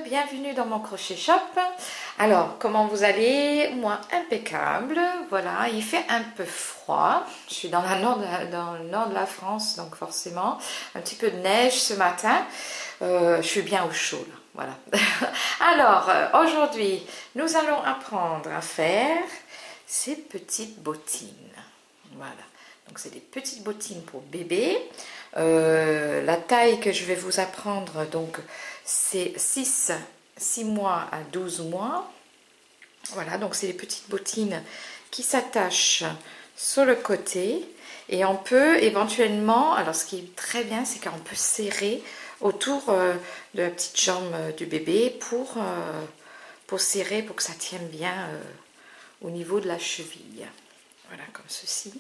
bienvenue dans mon crochet shop. Alors, comment vous allez? Moi, impeccable. Voilà, il fait un peu froid. Je suis dans le nord de la France, donc forcément, un petit peu de neige ce matin. Je suis bien au chaud, là. Voilà. Alors, aujourd'hui, nous allons apprendre à faire ces petites bottines. Voilà. Donc, c'est des petites bottines pour bébé. La taille que je vais vous apprendre, donc, c'est 6 mois à 12 mois. Voilà, donc c'est des petites bottines qui s'attachent sur le côté. Et on peut éventuellement, alors ce qui est très bien, c'est qu'on peut serrer autour de la petite jambe du bébé pour serrer, pour que ça tienne bien au niveau de la cheville. Voilà, comme ceci.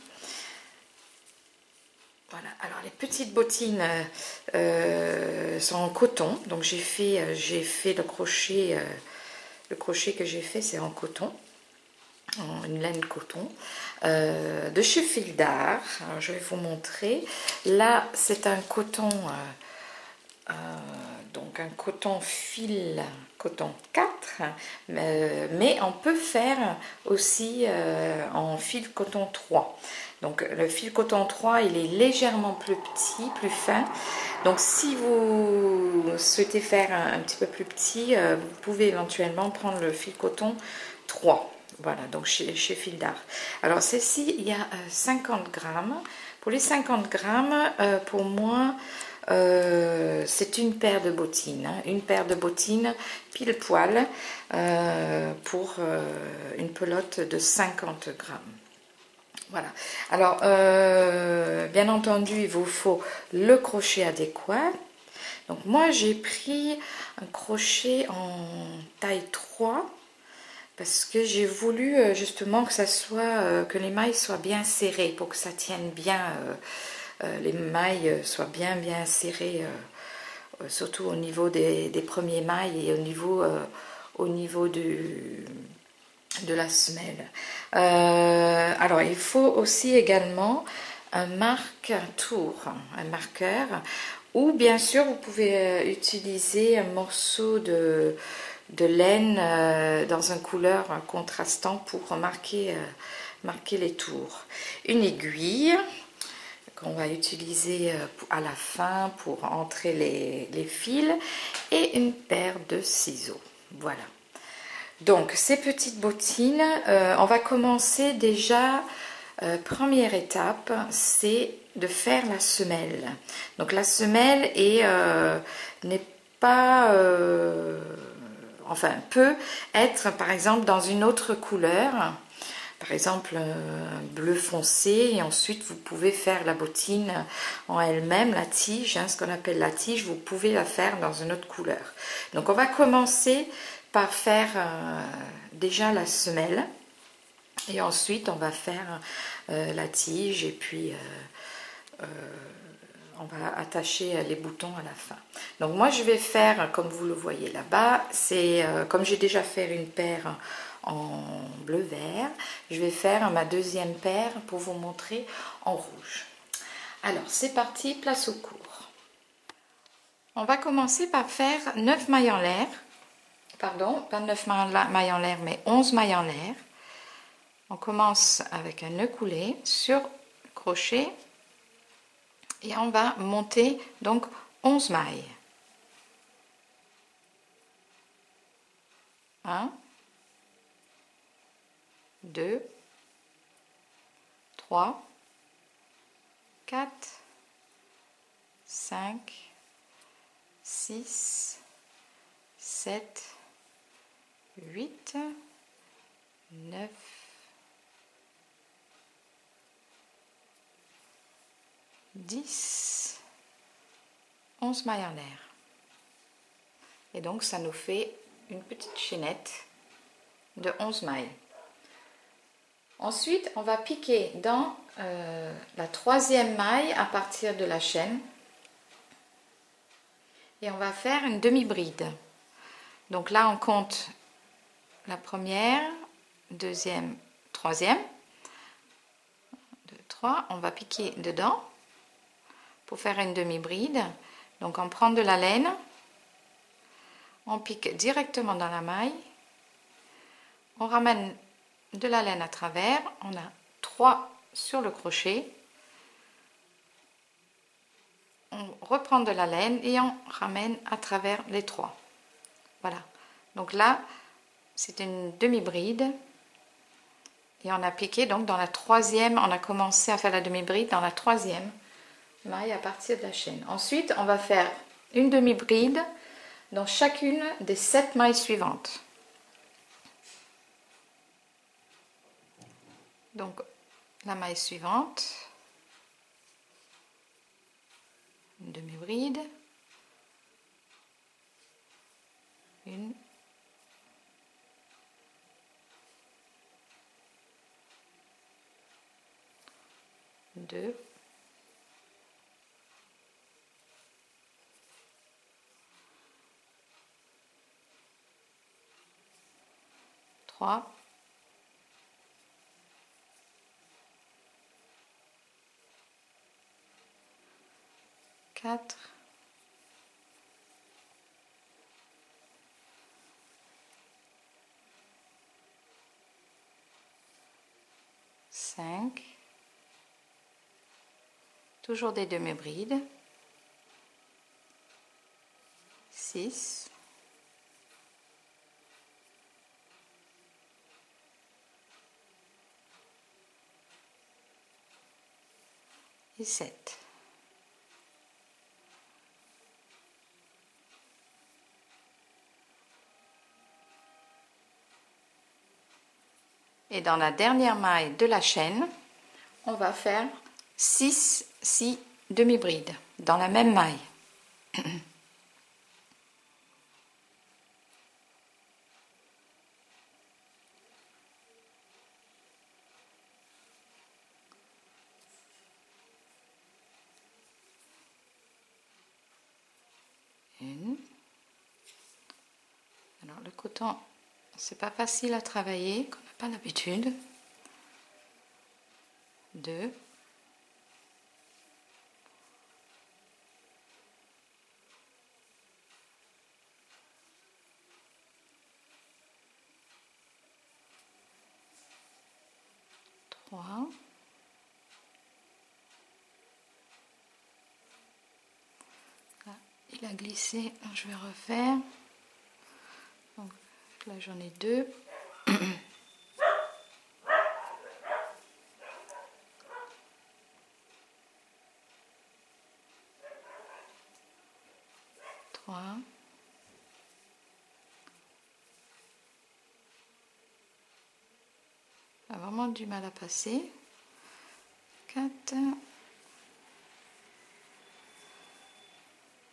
Voilà, alors les petites bottines sont en coton, donc j'ai fait le crochet que j'ai fait, c'est en coton, en une laine coton, de chez Fildar. Alors je vais vous montrer. Là, c'est un coton, donc un coton fil, coton 4, mais on peut faire aussi en fil coton 3. Donc le fil coton 3, il est légèrement plus petit, plus fin. Donc si vous souhaitez faire un petit peu plus petit, vous pouvez éventuellement prendre le fil coton 3. Voilà, donc chez Fildar. Alors celle-ci, il y a 50 grammes. Pour les 50 grammes, pour moi, c'est une paire de bottines. Hein, une paire de bottines pile poil pour une pelote de 50 grammes. Voilà. Alors, bien entendu, il vous faut le crochet adéquat. Donc, moi, j'ai pris un crochet en taille 3 parce que j'ai voulu justement que ça soit, que les mailles soient bien serrées pour que ça tienne bien, les mailles soient bien serrées, surtout au niveau des premiers mailles et au niveau de la semelle. Alors il faut aussi également un marque-tour, un marqueur, ou bien sûr vous pouvez utiliser un morceau de laine dans une couleur contrastant pour marquer les tours. Une aiguille qu'on va utiliser à la fin pour entrer les fils et une paire de ciseaux. Voilà. Donc ces petites bottines, on va commencer déjà, première étape, c'est de faire la semelle. Donc la semelle n'est pas, enfin peut être par exemple dans une autre couleur, par exemple bleu foncé, et ensuite vous pouvez faire la bottine en elle-même, la tige, hein, ce qu'on appelle la tige, vous pouvez la faire dans une autre couleur. Donc on va commencer par faire déjà la semelle et ensuite on va faire la tige et puis on va attacher les boutons à la fin. Donc moi je vais faire, comme vous le voyez là-bas, c'est comme j'ai déjà fait une paire en bleu vert, je vais faire ma deuxième paire pour vous montrer en rouge. Alors c'est parti, place au cours. On va commencer par faire 9 mailles en l'air. Pardon, pas 9 mailles en l'air, mais 11 mailles en l'air. On commence avec un nœud coulé sur le crochet et on va monter donc 11 mailles. 1, 2, 3, 4, 5, 6, 7, 8, 9, 10, 11 mailles en l'air. Et donc ça nous fait une petite chaînette de 11 mailles. Ensuite, on va piquer dans la troisième maille à partir de la chaîne et on va faire une demi-bride. Donc là, on compte la première, deuxième, troisième. 1, 2, 3. On va piquer dedans pour faire une demi-bride. Donc on prend de la laine, on pique directement dans la maille, on ramène de la laine à travers, on a 3 sur le crochet, on reprend de la laine et on ramène à travers les 3. Voilà, donc là c'est une demi-bride et on a piqué donc dans la 3e, on a commencé à faire la demi-bride dans la 3e maille à partir de la chaîne. Ensuite on va faire une demi-bride dans chacune des 7 mailles suivantes. Donc la maille suivante, une demi-bride, une, 2, 3, 4, 5, toujours des demi-brides, 6, 7. Et dans la dernière maille de la chaîne, on va faire 6 demi-brides dans la même maille. Une. Alors le coton, c'est pas facile à travailler, qu'on n'a pas l'habitude. 2. 3. Là, il a glissé, je vais refaire. Donc, là j'en ai 2. 3. A vraiment du mal à passer. 4,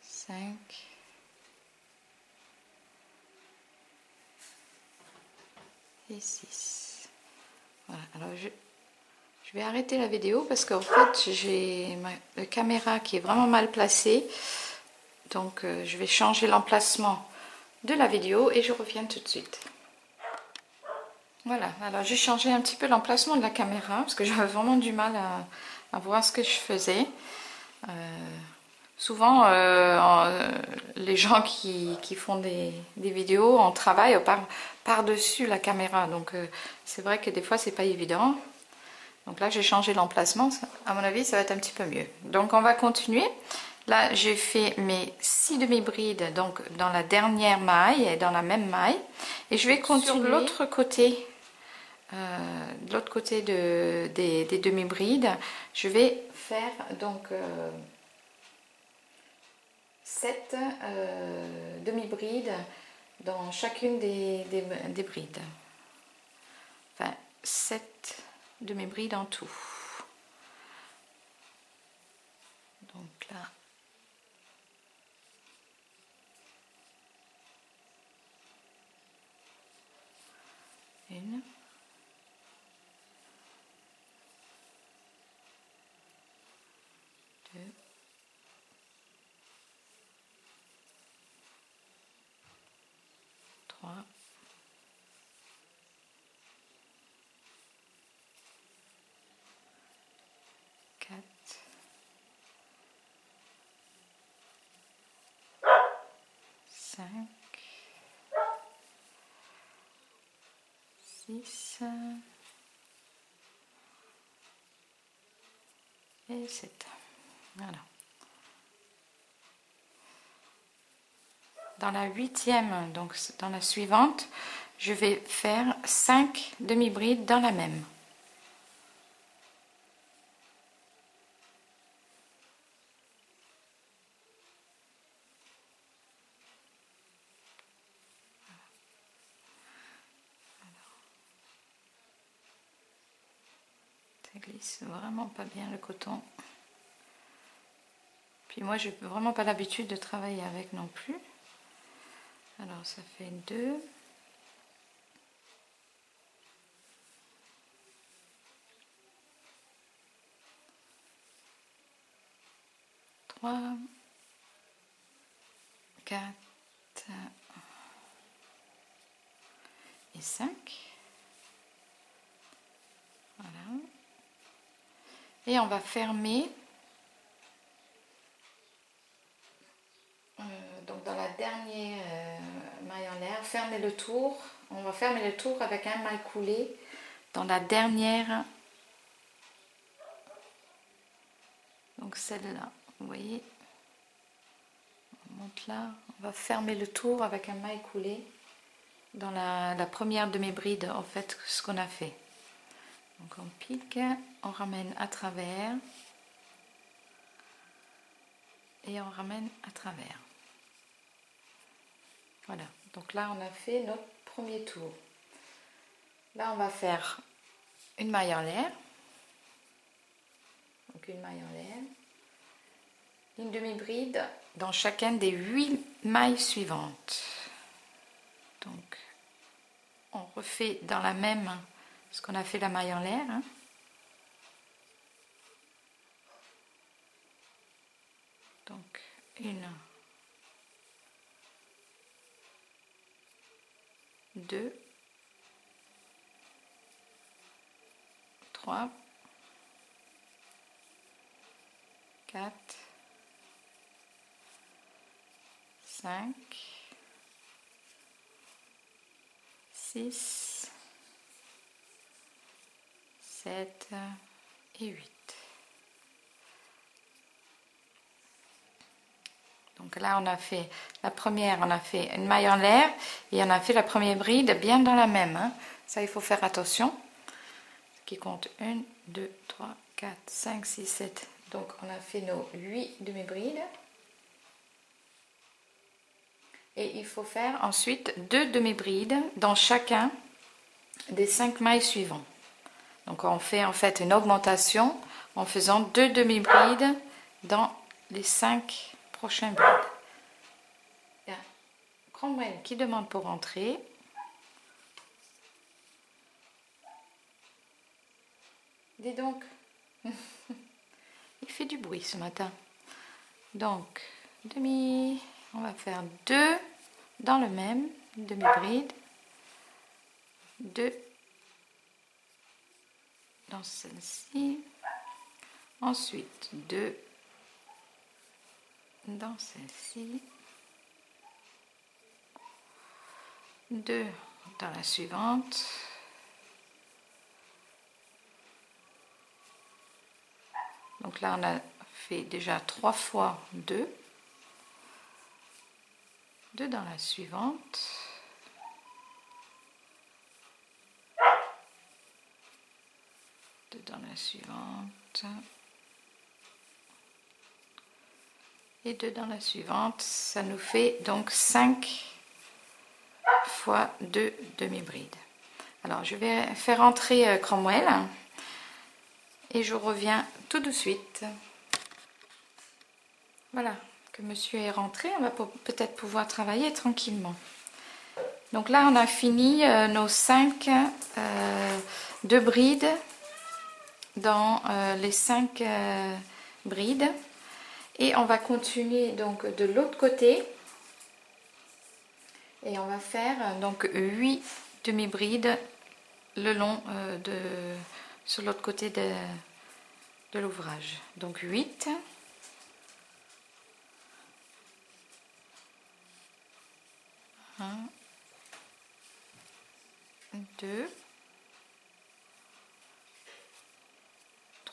5, et 6. Voilà, alors je vais arrêter la vidéo parce qu'en fait j'ai ma caméra qui est vraiment mal placée, donc je vais changer l'emplacement de la vidéo et je reviens tout de suite. Voilà, alors j'ai changé un petit peu l'emplacement de la caméra parce que j'avais vraiment du mal à voir ce que je faisais. Souvent, les gens qui font des vidéos en travail par-dessus la caméra, donc c'est vrai que des fois c'est pas évident. Donc là j'ai changé l'emplacement, à mon avis ça va être un petit peu mieux. Donc on va continuer. Là j'ai fait mes 6 demi-brides donc dans la dernière maille et dans la même maille. Et je vais continuer sur l'autre côté. De l'autre côté des demi-brides, je vais faire donc 7 demi-brides dans chacune des brides. Enfin, 7 demi-brides en tout. Donc là, une. 2. 3. 4. 5. 6 et 7. Voilà. Dans la 8e, donc dans la suivante, je vais faire 5 demi-brides dans la même. Ça glisse vraiment pas bien le coton. Puis moi, je n'ai vraiment pas l'habitude de travailler avec non plus. Alors ça fait 2. 3, 4 et 5. Voilà. Et on va fermer. Donc dans la dernière maille en l'air, fermer le tour. On va fermer le tour avec un maille coulé dans la dernière. Donc celle-là, vous voyez. On monte là. On va fermer le tour avec un maille coulé dans la première demi-bride, en fait, ce qu'on a fait. Donc on pique, on ramène à travers et on ramène à travers. Voilà, donc là on a fait notre premier tour. Là on va faire une maille en l'air. Donc une maille en l'air. Une demi-bride dans chacune des 8 mailles suivantes. Donc on refait dans la même ce qu'on a fait la maille en l'air. Hein. Donc une, 2, 3, 4, 5, 6, 7 et 8. Donc là on a fait la première, on a fait une maille en l'air et on a fait la première bride bien dans la même. Hein. Ça il faut faire attention. Qui compte 1, 2, 3, 4, 5, 6, 7. Donc on a fait nos 8 demi-brides. Et il faut faire ensuite 2 demi-brides dans chacun des 5 mailles suivantes. Donc on fait en fait une augmentation en faisant 2 demi-brides dans les 5 prochains brides. Il y a Cromwell qui demande pour entrer. Dis donc, il fait du bruit ce matin. Donc, on va faire 2 dans le même, demi-bride, 2 dans celle-ci, ensuite 2 dans celle-ci, 2 dans la suivante, donc là on a fait déjà 3 fois 2, 2 dans la suivante, 2 dans la suivante et 2 dans la suivante. Ça nous fait donc 5 fois 2 demi-brides. Alors je vais faire entrer Cromwell et je reviens tout de suite. Voilà, que monsieur est rentré, on va peut-être pouvoir travailler tranquillement. Donc là on a fini nos 5 2 brides dans les 5 brides et on va continuer donc de l'autre côté et on va faire donc 8 demi-brides le long sur l'autre côté de l'ouvrage. Donc 8, 1, 2,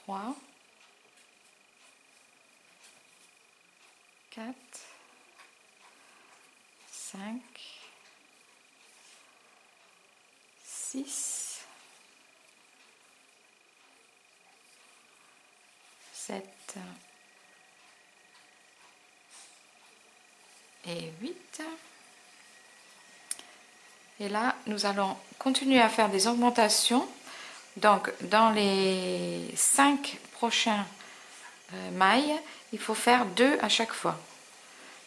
3, 4, 5, 6, 7 et 8. Et là, nous allons continuer à faire des augmentations. Donc, dans les 5 prochains mailles, il faut faire 2 à chaque fois.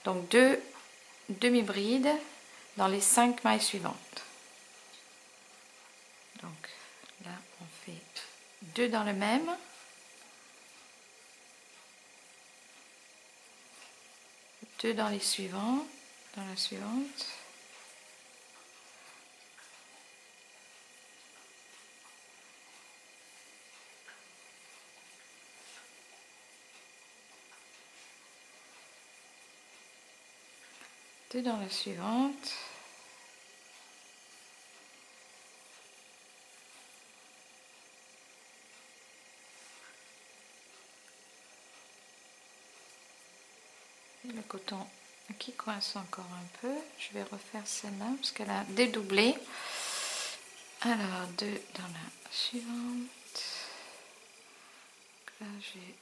Donc, 2 demi-brides dans les 5 mailles suivantes. Donc, là, on fait 2 dans le même. Deux dans les suivants, dans la suivante. Deux dans la suivante. Et le coton qui coince encore un peu. Je vais refaire celle-là parce qu'elle a dédoublé. Alors, 2 dans la suivante. Là, j'ai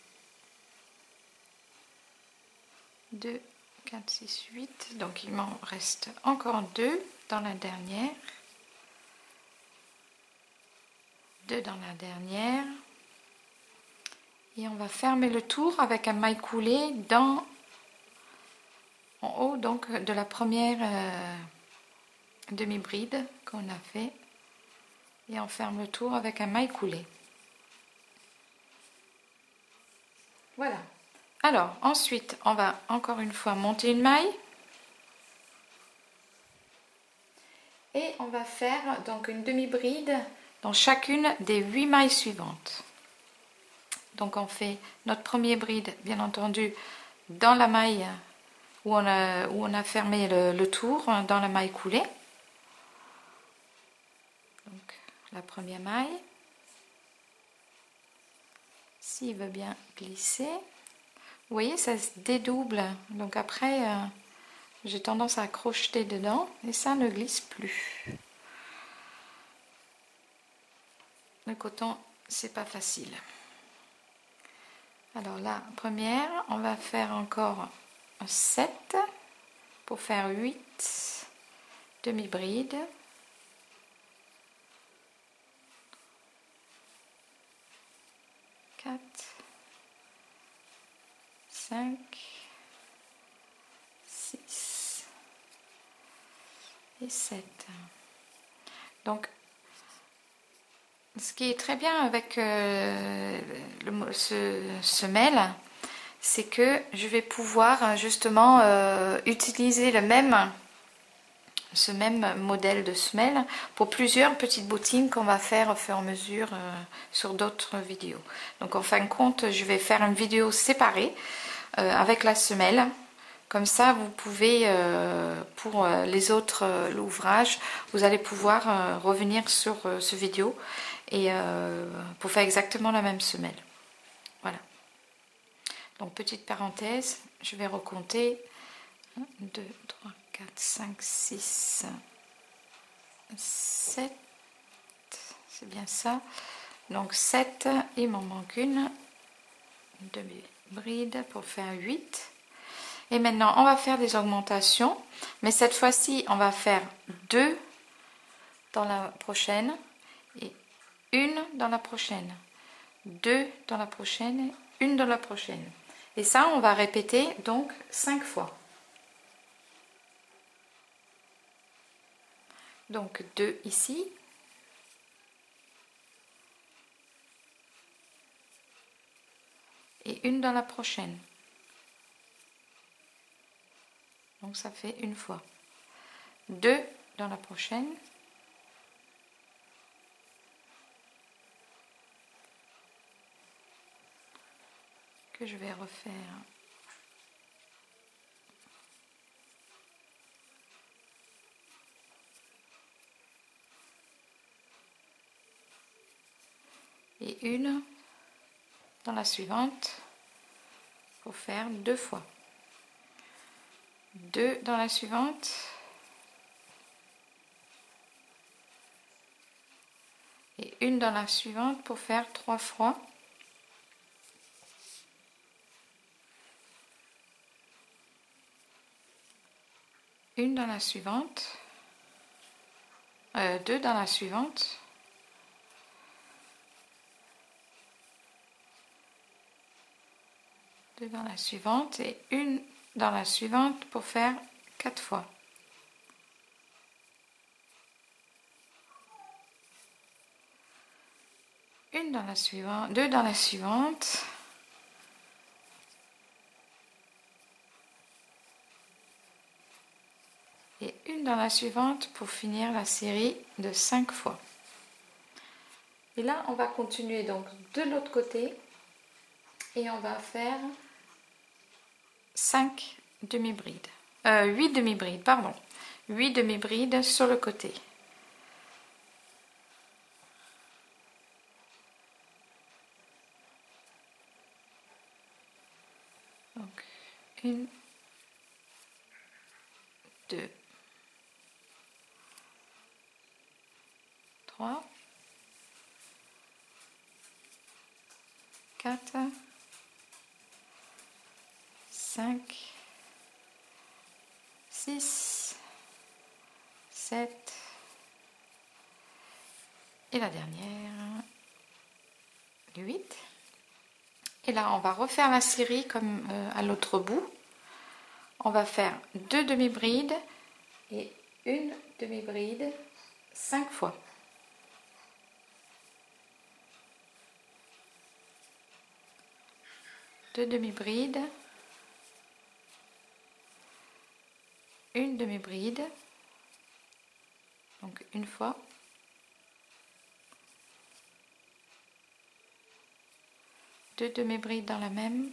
2, 4, 6, 8. Donc, il m'en reste encore 2 dans la dernière. 2 dans la dernière. Et on va fermer le tour avec un maille coulé dans en haut donc de la première demi-bride qu'on a fait. Et on ferme le tour avec un maille coulé. Voilà. Alors, ensuite, on va encore une fois monter une maille. Et on va faire donc une demi-bride dans chacune des 8 mailles suivantes. Donc, on fait notre premier bride, bien entendu, dans la maille où on a fermé le tour, dans la maille coulée. Donc, la première maille. S'il veut bien glisser. Vous voyez, ça se dédouble. Donc après, j'ai tendance à crocheter dedans et ça ne glisse plus. Le coton, c'est pas facile. Alors la première, on va faire encore un 7 pour faire 8 demi-brides. 4, 5, 6 et 7. Donc, ce qui est très bien avec ce semelle, c'est que je vais pouvoir justement utiliser ce même modèle de semelle pour plusieurs petites bottines qu'on va faire au fur et à mesure sur d'autres vidéos. Donc en fin de compte, je vais faire une vidéo séparée avec la semelle. Comme ça, vous pouvez, pour les autres ouvrages, vous allez pouvoir revenir sur ce vidéo et pour faire exactement la même semelle. Voilà. Donc petite parenthèse, je vais recompter 1, 2, 3, 4, 5, 6, 7, c'est bien ça. Donc 7, il m'en manque une demi-bride pour faire 8. Et maintenant, on va faire des augmentations, mais cette fois-ci, on va faire 2 dans la prochaine et 1 dans la prochaine, 2 dans la prochaine, 1 dans la prochaine. Et ça, on va répéter donc 5 fois. Donc 2 ici. Et 1 dans la prochaine. Donc ça fait une fois. 2 dans la prochaine. Que je vais refaire. Et une dans la suivante pour faire 2 fois. 2 dans la suivante. Et une dans la suivante pour faire 3 fois. Une dans la suivante. 2 dans la suivante. Deux dans la suivante et une dans la suivante pour faire 4 fois. Une dans la suivante, 2 dans la suivante. Et une dans la suivante pour finir la série de 5 fois. Et là, on va continuer donc de l'autre côté et on va faire 5 demi-brides. 8 demi-brides, pardon. 8 demi-brides sur le côté. Donc, 1, 2, 3, 4, 5, 6, 7 et la dernière 8. Et là on va refaire la série comme à l'autre bout. On va faire 2 demi-brides et une demi-bride 5 fois. Deux demi-brides, une demi-bride, donc une fois, deux demi-brides dans la même,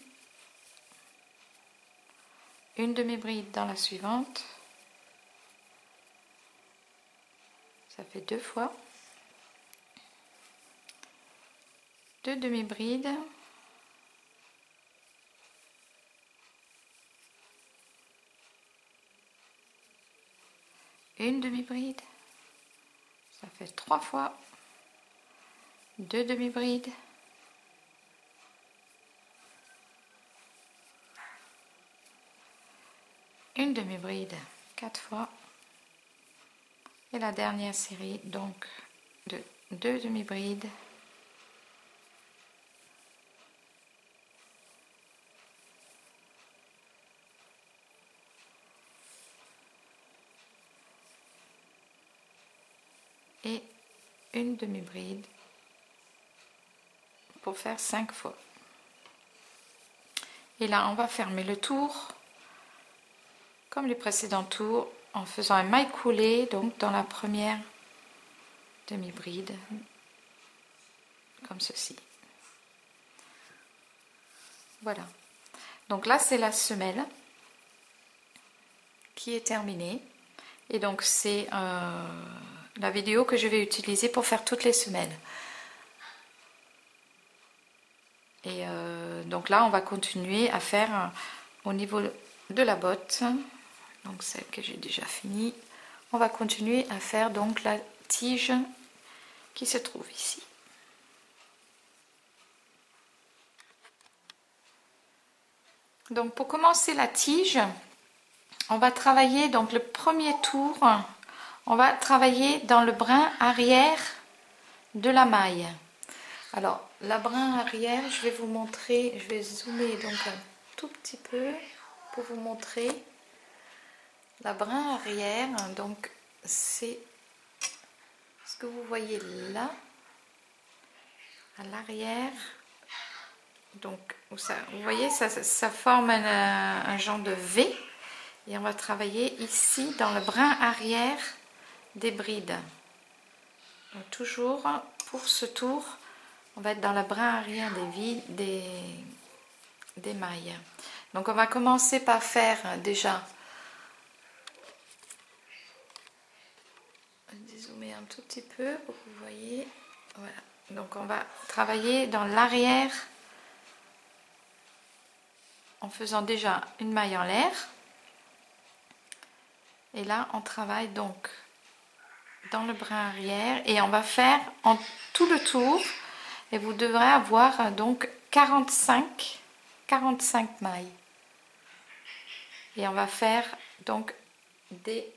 une demi-bride dans la suivante, ça fait 2 fois, deux demi-brides, une demi-bride, ça fait 3 fois, deux demi-brides, une demi-bride 4 fois et la dernière série donc de 2 demi-brides et une demi-bride pour faire 5 fois. Et là on va fermer le tour comme les précédents tours en faisant un maille coulé donc dans la première demi-bride comme ceci. Voilà, donc là c'est la semelle qui est terminée et donc c'est la vidéo que je vais utiliser pour faire toutes les semelles. Et donc là on va continuer à faire au niveau de la botte, donc celle que j'ai déjà finie, on va continuer à faire donc la tige qui se trouve ici. Donc pour commencer la tige, on va travailler donc le premier tour, on va travailler dans le brin arrière de la maille. Alors la brin arrière, je vais vous montrer, je vais zoomer donc un tout petit peu pour vous montrer la brin arrière. Donc c'est ce que vous voyez là à l'arrière. Donc vous voyez ça forme un genre de V et on va travailler ici dans le brin arrière des brides. Donc toujours pour ce tour on va être dans le brin arrière des mailles. Donc on va commencer par faire déjà, dézoomer un tout petit peu pour que vous voyez, voilà. Donc on va travailler dans l'arrière en faisant déjà une maille en l'air. Et là, on travaille donc dans le brin arrière et on va faire en tout le tour. Et vous devrez avoir donc 45 mailles. Et on va faire donc des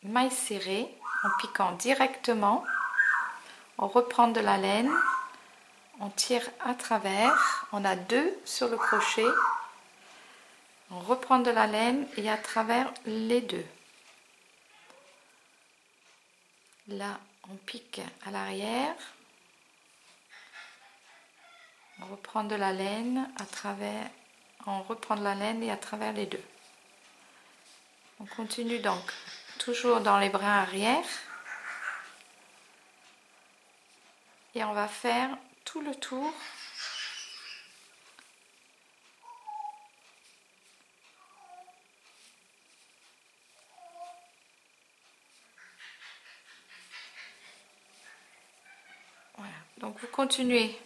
mailles serrées en piquant directement. On reprend de la laine, on tire à travers, on a 2 sur le crochet, on reprend de la laine et à travers les 2. Là, on pique à l'arrière, on reprend de la laine à travers, on reprend de la laine et à travers les 2. On continue donc toujours dans les brins arrière. Et on va faire tout le tour voilà. Donc vous continuez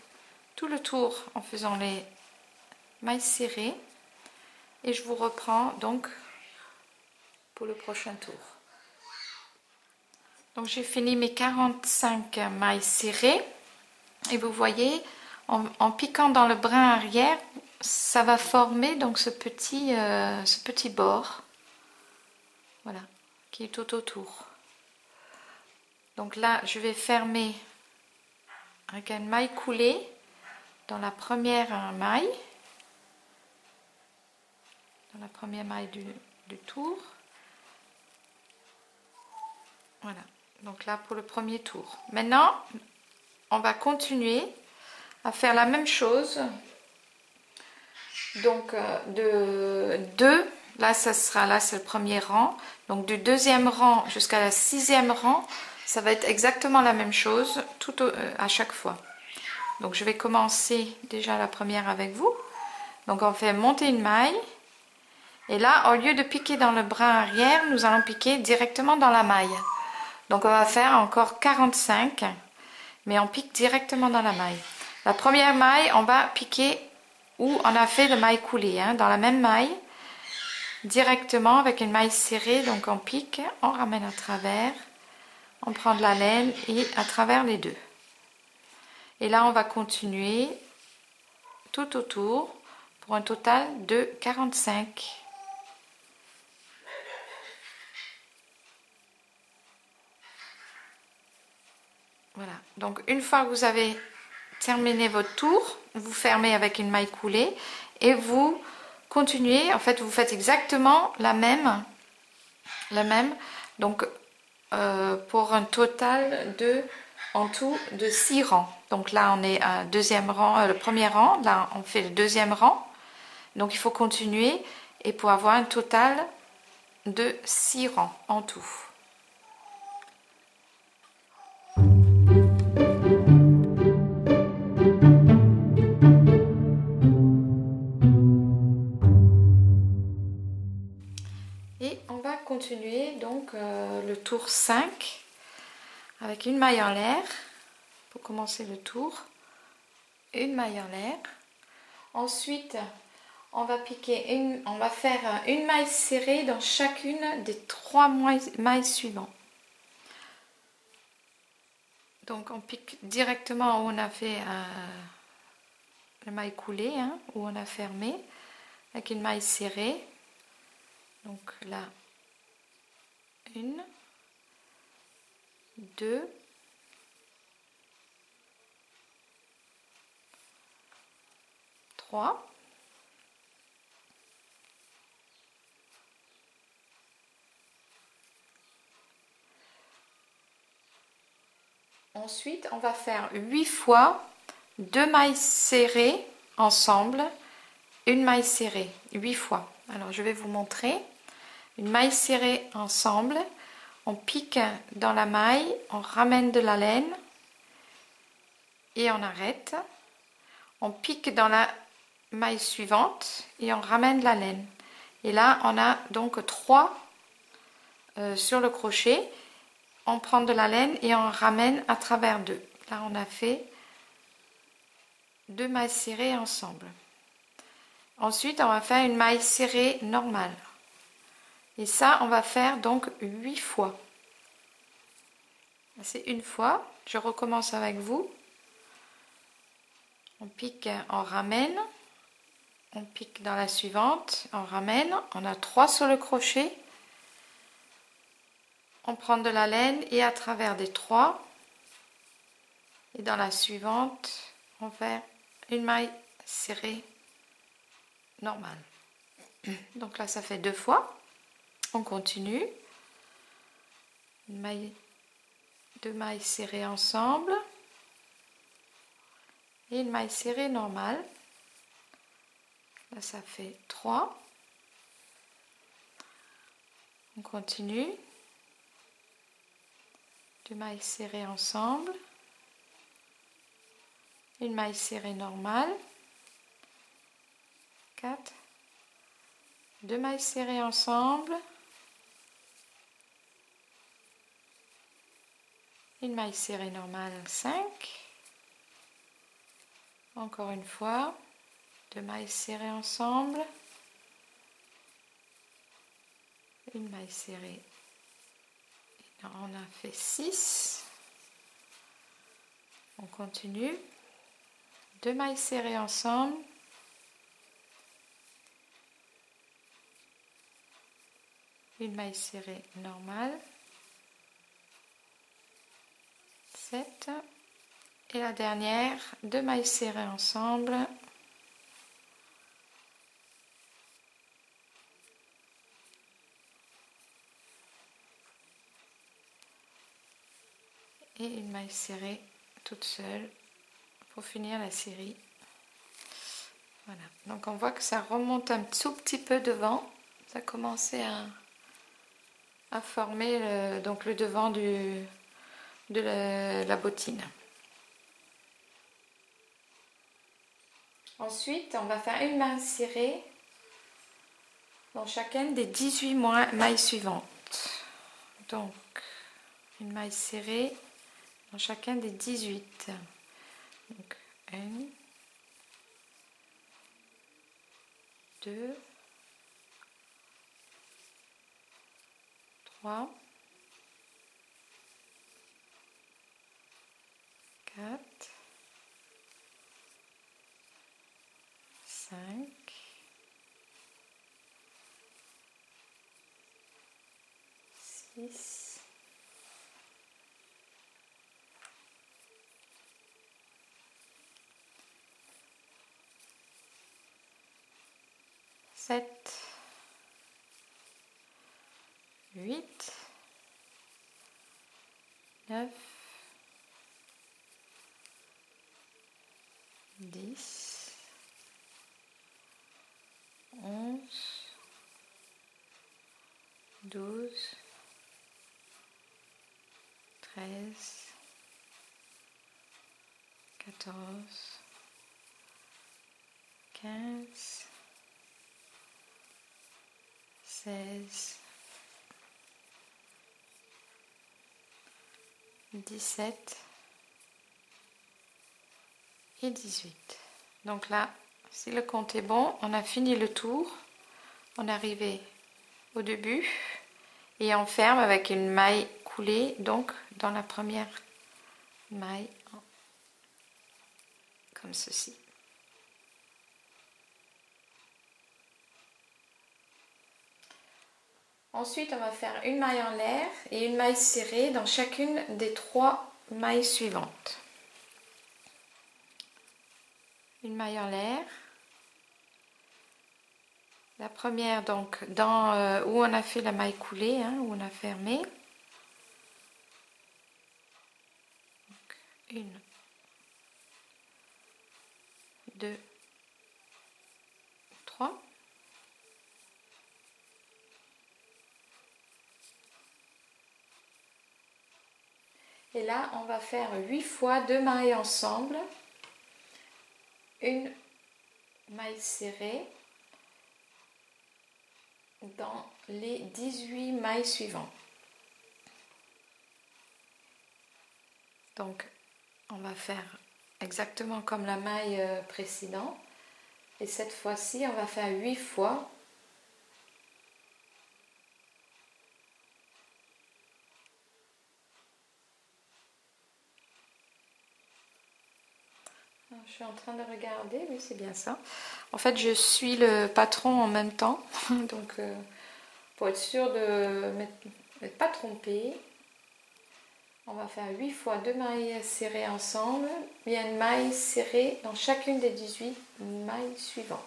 tout le tour en faisant les mailles serrées et je vous reprends donc pour le prochain tour. Donc j'ai fini mes 45 mailles serrées et vous voyez en piquant dans le brin arrière ça va former donc ce petit bord, voilà, qui est tout autour. Donc là je vais fermer avec une maille coulée dans la première maille, du tour. Voilà, donc là pour le premier tour. Maintenant on va continuer à faire la même chose. Donc de 2, là ça sera, là c'est le premier rang, donc du deuxième rang jusqu'à la 6e rang, ça va être exactement la même chose à chaque fois. Donc je vais commencer déjà la première avec vous. Donc on fait monter une maille et là au lieu de piquer dans le brin arrière, nous allons piquer directement dans la maille. Donc on va faire encore 45, mais on pique directement dans la maille. La première maille, on va piquer où on a fait le maille coulée, hein, dans la même maille, directement avec une maille serrée. Donc on pique, on ramène à travers, on prend de la laine et à travers les 2. Et là on va continuer tout autour pour un total de 45. Voilà, donc une fois que vous avez terminé votre tour, vous fermez avec une maille coulée et vous continuez, en fait vous faites exactement la même, donc pour un total de, en tout, de 6 rangs. Donc là on est à deuxième rang, le premier rang, là on fait le deuxième rang, donc il faut continuer et pour avoir un total de 6 rangs en tout. Et on va continuer donc le tour 5 avec une maille en l'air pour commencer le tour, une maille en l'air. Ensuite on va piquer on va faire une maille serrée dans chacune des 3 mailles suivantes. Donc on pique directement où on a fait la maille coulée, hein, où on a fermé avec une maille serrée. Donc là, 1, 2, 3. Ensuite, on va faire 8 fois 2 mailles serrées ensemble, une maille serrée, 8 fois. Alors, je vais vous montrer. Une maille serrée ensemble, on pique dans la maille, on ramène de la laine et on arrête. On pique dans la maille suivante et on ramène la laine. Et là, on a donc 3 sur le crochet. On prend de la laine et on ramène à travers 2. Là, on a fait 2 mailles serrées ensemble. Ensuite, on va faire une maille serrée normale. Et ça, on va faire donc 8 fois. C'est une fois. Je recommence avec vous. On pique, on ramène. On pique dans la suivante. On ramène. On a 3 sur le crochet. On prend de la laine et à travers des 3. Et dans la suivante, on fait une maille serrée normale. Donc là, ça fait 2 fois. On continue. Deux mailles serrées ensemble. Et une maille serrée normale. Là, ça fait 3. On continue. 2 mailles serrées ensemble. Une maille serrée normale. 4. 2 mailles serrées ensemble. Une maille serrée normale, 5. Encore une fois, 2 mailles serrées ensemble. Une maille serrée. Et on a fait 6. On continue. 2 mailles serrées ensemble. Une maille serrée normale. 7. Et la dernière, 2 mailles serrées ensemble. Et une maille serrée toute seule pour finir la série. Voilà, donc on voit que ça remonte un tout petit peu devant. Ça a commencé à former donc le devant de la bottine. Ensuite, on va faire une maille serrée dans chacune des 18 mailles suivantes. Donc, une maille serrée dans chacun des 18. Donc, 1, 2, 3, 4, 5, 6, 7, 8, 9, 10, 11, 12, 13, 14, 15, 16, 17 et 18. Donc là, si le compte est bon, on a fini le tour. On est arrivé au début et on ferme avec une maille coulée, donc dans la première maille, comme ceci. Ensuite, on va faire une maille en l'air et une maille serrée dans chacune des 3 mailles suivantes. Une maille en l'air. La première, donc, dans où on a fait la maille coulée, hein, où on a fermé. Donc, 1, 2, 3. Et là, on va faire 8 fois 2 mailles ensemble, une maille serrée dans les 18 mailles suivantes. Donc, on va faire exactement comme la maille précédente. Et cette fois-ci, on va faire 8 fois. Je suis en train de regarder, oui c'est bien ça. En fait je suis le patron en même temps, donc pour être sûr de n'être pas trompée, on va faire 8 fois 2 mailles serrées ensemble, bien une maille serrée dans chacune des 18 mailles suivantes.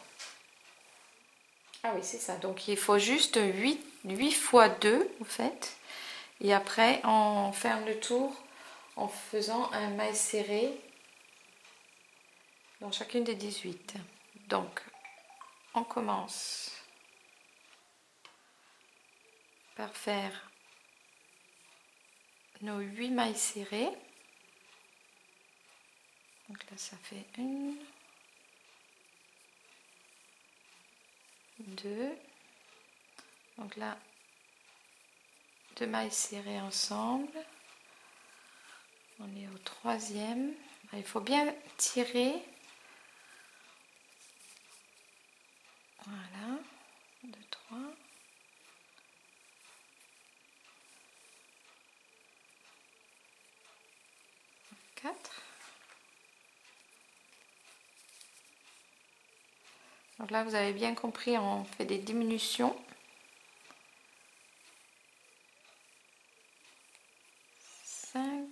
Ah oui c'est ça, donc il faut juste 8 fois 2 en fait, et après on ferme le tour en faisant un maille serré dans chacune des 18. Donc on commence par faire nos 8 mailles serrées. Donc là ça fait 1, 2, donc là 2 mailles serrées ensemble. On est au 3e. Il faut bien tirer. Voilà, 2, 3. 4. Donc là, vous avez bien compris, on fait des diminutions. 5.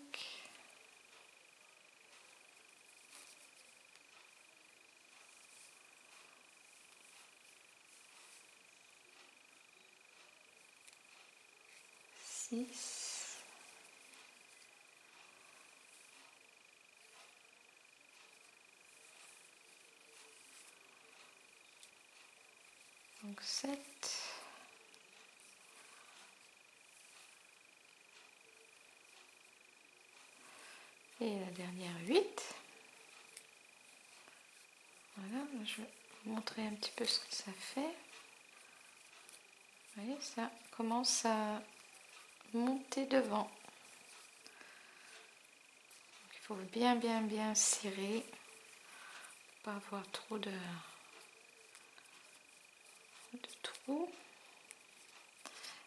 6. 7. Et la dernière 8. Voilà, je vais vous montrer un petit peu ce que ça fait. Vous voyez, ça commence à monter devant. Donc, il faut bien serrer pour pas avoir trop de trous.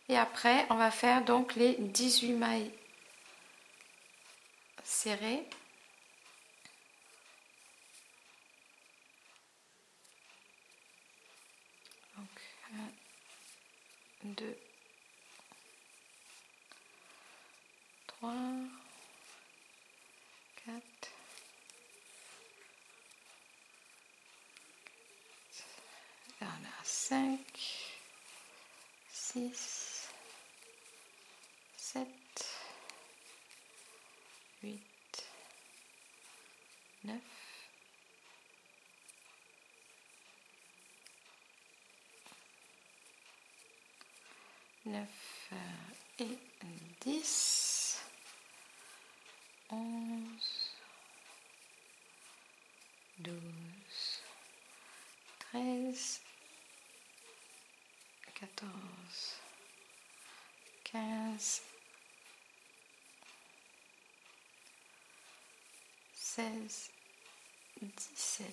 Et après, on va faire donc les 18 mailles serrées. Donc 1, 2, 3, 4, 5, 6, 7, 8, 9, 9 et 10, 11, 12, 13, 14, 15, 16, 17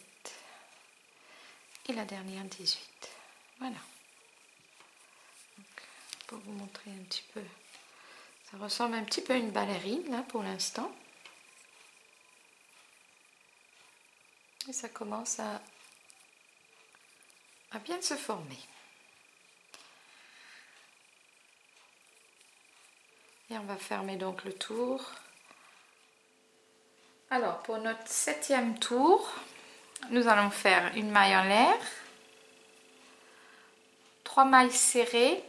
et la dernière 18. Voilà. Donc, pour vous montrer un petit peu, ça ressemble un petit peu à une ballerine là pour l'instant. Et ça commence à bien se former. Et on va fermer donc le tour. Alors pour notre 7e tour, nous allons faire une maille en l'air, 3 mailles serrées,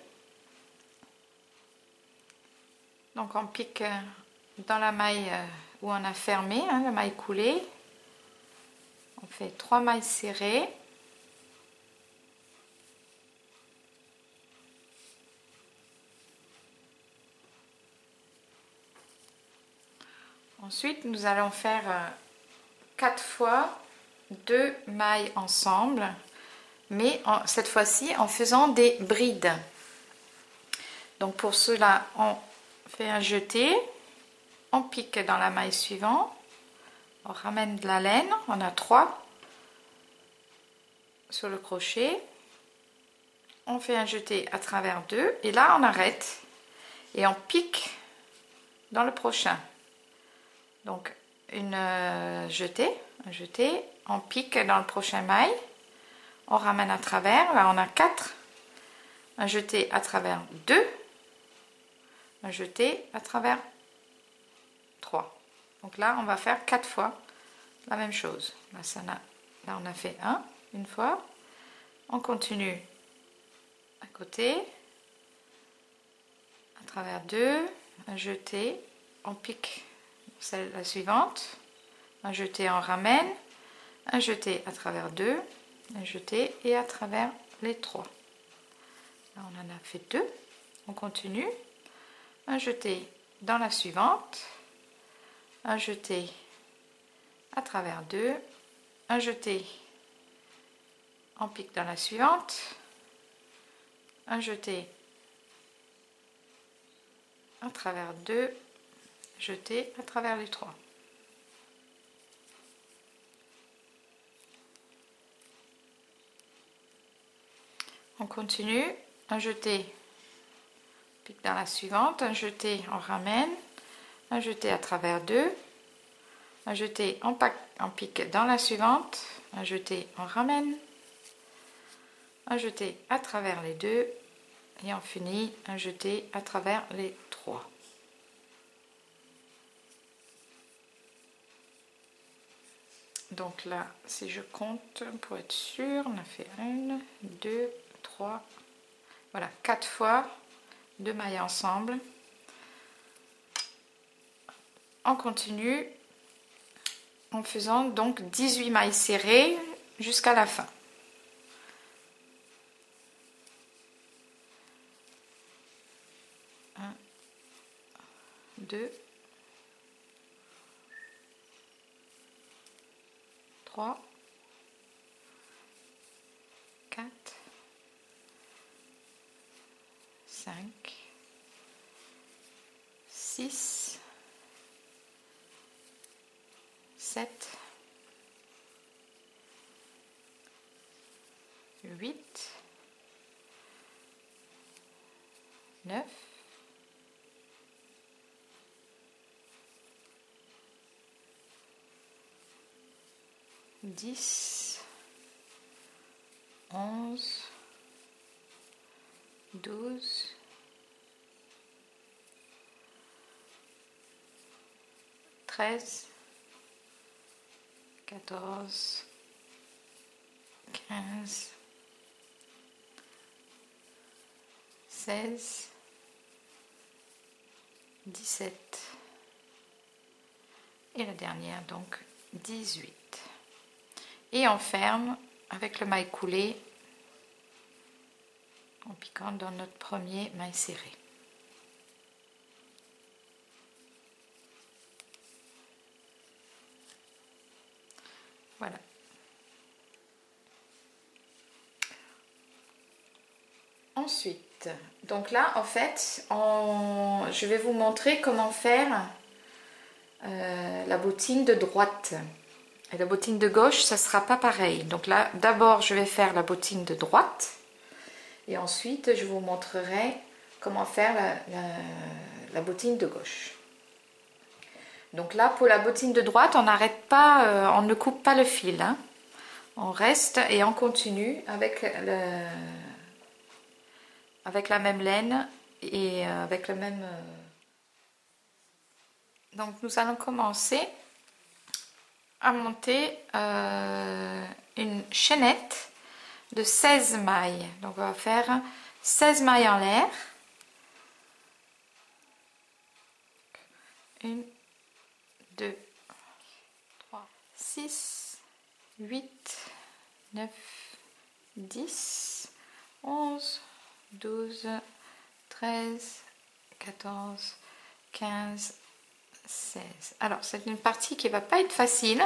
donc on pique dans la maille où on a fermé, hein, la maille coulée, on fait 3 mailles serrées, ensuite nous allons faire 4 fois 2 mailles ensemble, mais cette fois-ci en faisant des brides. Donc pour cela on fait un jeté, on pique dans la maille suivante, on ramène de la laine, on a 3 sur le crochet, on fait un jeté à travers 2 et là on arrête et on pique dans le prochain. Donc un jeté, on pique dans le prochain maille, on ramène à travers, là on a 4, un jeté à travers 2, un jeté à travers 3. Donc là on va faire 4 fois la même chose. Là on a fait une fois, on continue à côté, à travers 2, un jeté, on pique la suivante, un jeté, on ramène, un jeté à travers 2, un jeté et à travers les 3. Là on en a fait 2, on continue, un jeté dans la suivante, un jeté à travers 2, un jeté, on pique dans la suivante, un jeté à travers 2, jeté à travers les 3. On continue, un jeté, pique dans la suivante, un jeté, on ramène, un jeté à travers 2, un jeté, on pique dans la suivante, un jeté, on ramène, un jeté à travers les 2 et on finit un jeté à travers les 3. Donc là, si je compte pour être sûr, on a fait 1, 2, 3, voilà, 4 fois 2 mailles ensemble. On continue en faisant donc 18 mailles serrées jusqu'à la fin. 1, 2, 3, 4, 5, 6, 7, 8, 9, 10, 11, 12, 13, 14, 15, 16, 17 et la dernière donc 18. Et on ferme avec le maille coulé en piquant dans notre premier maille serré. Voilà. Ensuite, donc là en fait, je vais vous montrer comment faire la bottine de droite. Et la bottine de gauche, ça sera pas pareil. Donc là, d'abord, je vais faire la bottine de droite. Et ensuite, je vous montrerai comment faire la bottine de gauche. Donc là, pour la bottine de droite, on n'arrête pas, on ne coupe pas le fil. Hein. On reste et on continue avec la même laine et avec le même... Donc nous allons commencer à monter une chaînette de 16 mailles. Donc on va faire 16 mailles en l'air. 1, 2, 3, 6, 8, 9, 10, 11, 12, 13, 14, 15, 16. Alors c'est une partie qui va pas être facile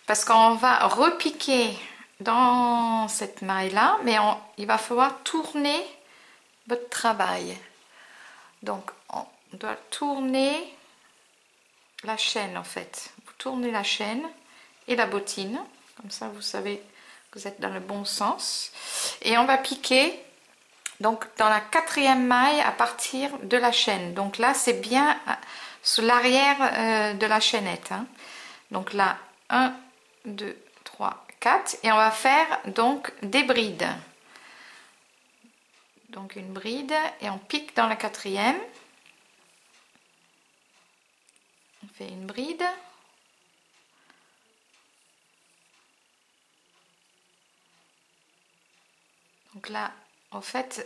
parce qu'on va repiquer dans cette maille là, mais il va falloir tourner votre travail. Donc on doit tourner la chaîne en fait. Vous tournez la chaîne et la bottine, comme ça vous savez vous êtes dans le bon sens. Et on va piquer donc dans la 4e maille à partir de la chaîne. Donc là c'est bien sur l'arrière de la chaînette, hein. Donc là 1, 2, 3, 4 et on va faire donc des brides. Donc une bride et on pique dans la 4e. On fait une bride. Donc là, en fait,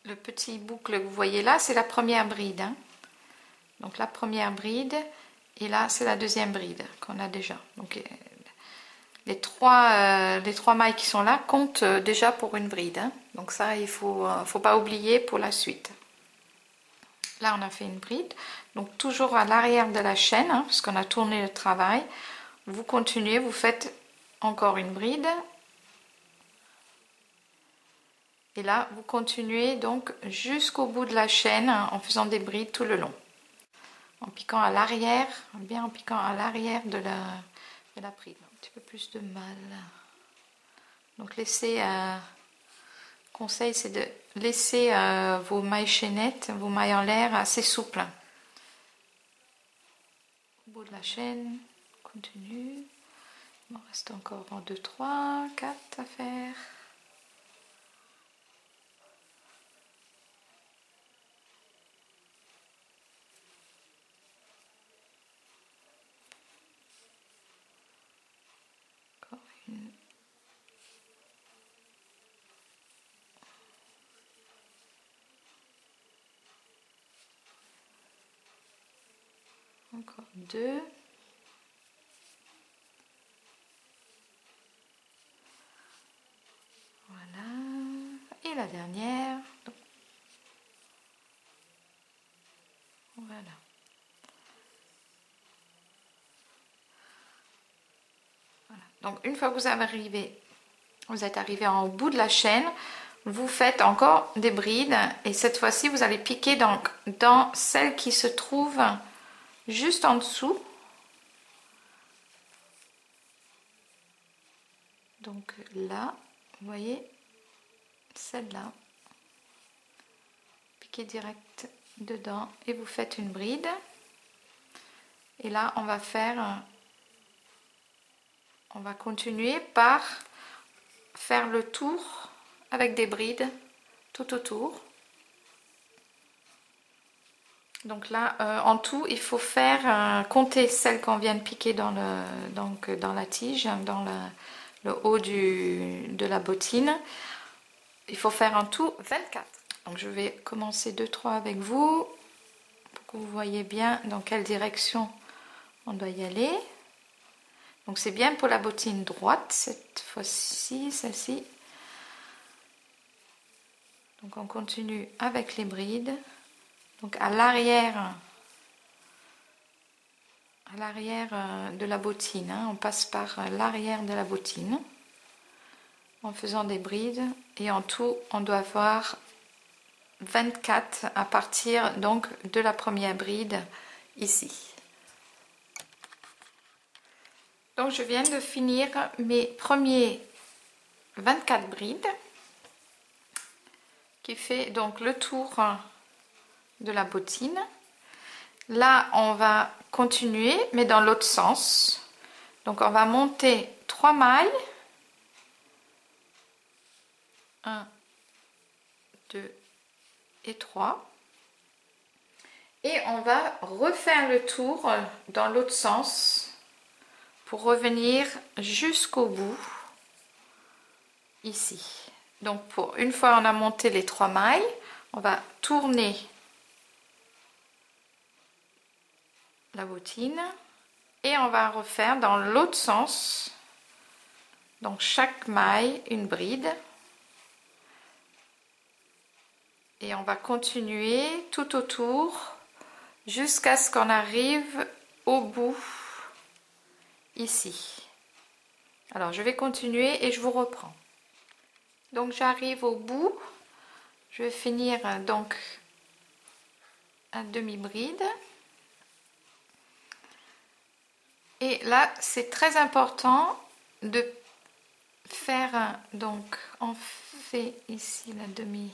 le petit boucle que vous voyez là, c'est la première bride, hein. Donc la première bride, et là, c'est la deuxième bride qu'on a déjà. Donc les trois mailles qui sont là comptent déjà pour une bride, hein. Donc ça, il faut pas oublier pour la suite. Là, on a fait une bride. Donc toujours à l'arrière de la chaîne, hein, parce qu'on a tourné le travail. Vous continuez, vous faites encore une bride. Et là, vous continuez donc jusqu'au bout de la chaîne en faisant des brides tout le long. En piquant à l'arrière, bien en piquant à l'arrière de la bride. Un petit peu plus de mal. Donc laissez, conseil, c'est de laisser vos mailles chaînettes, vos mailles en l'air assez souples. Au bout de la chaîne, continue. Il m'en reste encore 2, 3, 4 à faire. Encore une. Encore 2. Voilà. Et la dernière. Voilà. Voilà. Donc une fois que vous êtes arrivé en bout de la chaîne, vous faites encore des brides et cette fois-ci vous allez piquer donc dans celle qui se trouve juste en dessous. Donc là, vous voyez, celle-là. Piquez direct dedans et vous faites une bride. Et là, on va continuer par faire le tour avec des brides tout autour. Donc là, en tout, il faut faire compter celles qu'on vient de piquer dans la tige, dans le haut de la bottine. Il faut faire en tout 24. Donc je vais commencer 2-3 avec vous pour que vous voyez bien dans quelle direction on doit y aller. Donc c'est bien pour la bottine droite cette fois-ci, celle-ci. Donc on continue avec les brides. Donc à l'arrière de la bottine, hein, on passe par l'arrière de la bottine en faisant des brides et en tout on doit avoir 24 à partir donc de la première bride ici. Donc je viens de finir mes premiers 24 brides qui fait donc le tour de la bottine. Là on va continuer mais dans l'autre sens. Donc on va monter 3 mailles. 1, 2 et 3. Et on va refaire le tour dans l'autre sens pour revenir jusqu'au bout ici. Donc pour une fois on a monté les 3 mailles, on va tourner la bottine et on va refaire dans l'autre sens, donc chaque maille une bride et on va continuer tout autour jusqu'à ce qu'on arrive au bout ici. Alors je vais continuer et je vous reprends. Donc j'arrive au bout, je vais finir donc un demi-bride. Et là, c'est très important de faire, donc on fait ici la demi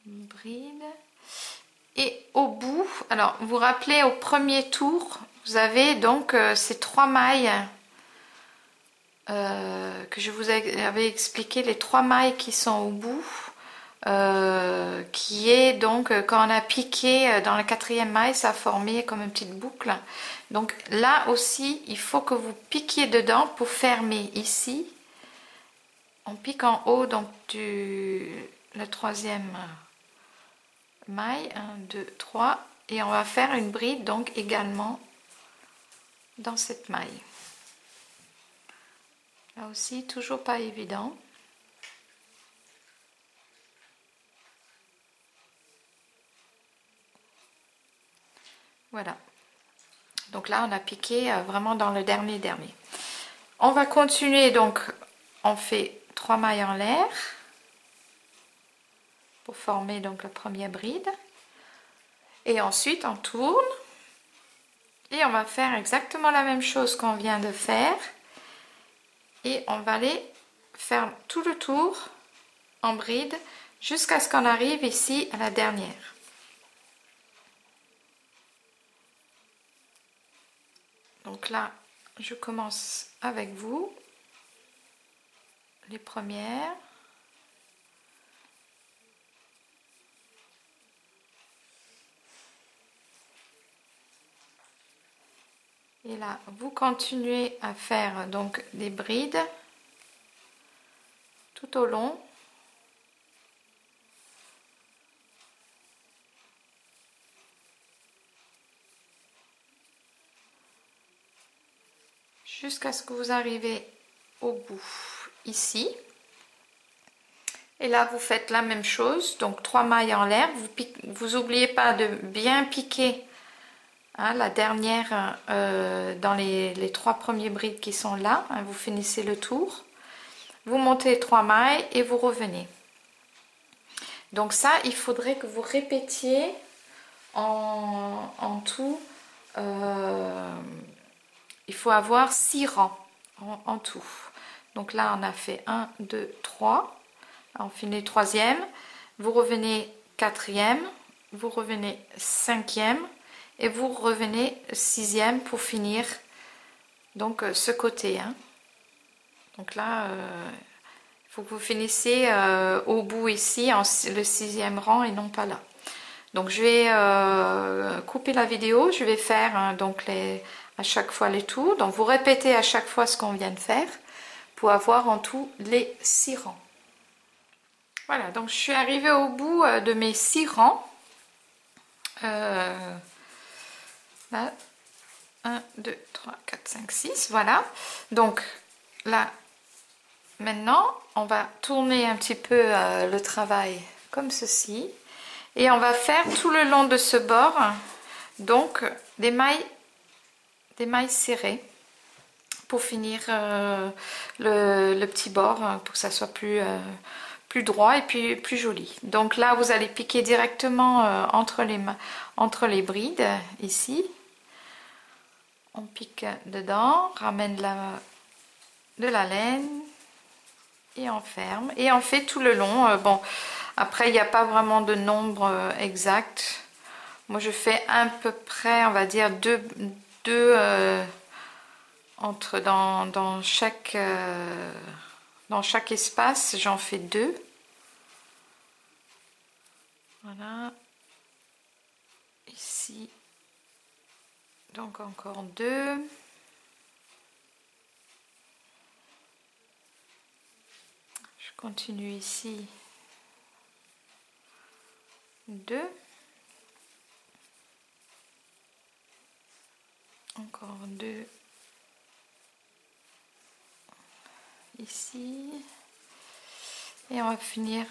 bride et au bout, alors vous vous rappelez au premier tour vous avez donc ces 3 mailles que je vous avais expliqué, les 3 mailles qui sont au bout, qui est donc quand on a piqué dans la 4e maille, ça a formé comme une petite boucle. Donc là aussi il faut que vous piquiez dedans pour fermer ici. On pique en haut donc la 3e maille, 1 2 3, et on va faire une bride donc également dans cette maille. Là aussi toujours pas évident. Voilà, donc là on a piqué vraiment dans le dernier. On va continuer, donc on fait 3 mailles en l'air pour former donc la première bride, et ensuite on tourne et on va faire exactement la même chose qu'on vient de faire, et on va aller faire tout le tour en bride jusqu'à ce qu'on arrive ici à la dernière. Donc là je commence avec vous les premières. Et là, vous continuez à faire donc des brides tout au long. Jusqu'à ce que vous arrivez au bout ici. Et là, vous faites la même chose. Donc 3 mailles en l'air. Vous n'oubliez pas de bien piquer la dernière dans les 3 premiers brides qui sont là. Vous finissez le tour. Vous montez 3 mailles et vous revenez. Donc ça, il faudrait que vous répétiez en tout. Il faut avoir 6 rangs en tout. Donc là, on a fait 1, 2, 3. On finit 3e. Vous revenez 4e. Vous revenez 5e. Et vous revenez 6e pour finir donc ce côté. Donc là, il faut que vous finissiez au bout ici, le 6e rang et non pas là. Donc je vais couper la vidéo, je vais faire donc à chaque fois les tours. Donc vous répétez à chaque fois ce qu'on vient de faire pour avoir en tout les 6 rangs. Voilà, donc je suis arrivée au bout de mes 6 rangs. Là, 1, 2, 3, 4, 5, 6, voilà. Donc là, maintenant, on va tourner un petit peu le travail comme ceci. Et on va faire tout le long de ce bord, donc des mailles serrées pour finir le petit bord, pour que ça soit plus droit et puis plus joli. Donc là, vous allez piquer directement entre les brides, ici. On pique dedans, ramène de la laine et on ferme. Et on fait tout le long. Bon, après, il n'y a pas vraiment de nombre exact. Moi, je fais à peu près, on va dire, deux dans chaque espace, j'en fais 2. Voilà. Ici, donc encore 2. Je continue ici. 2. Encore 2. Ici. Et on va finir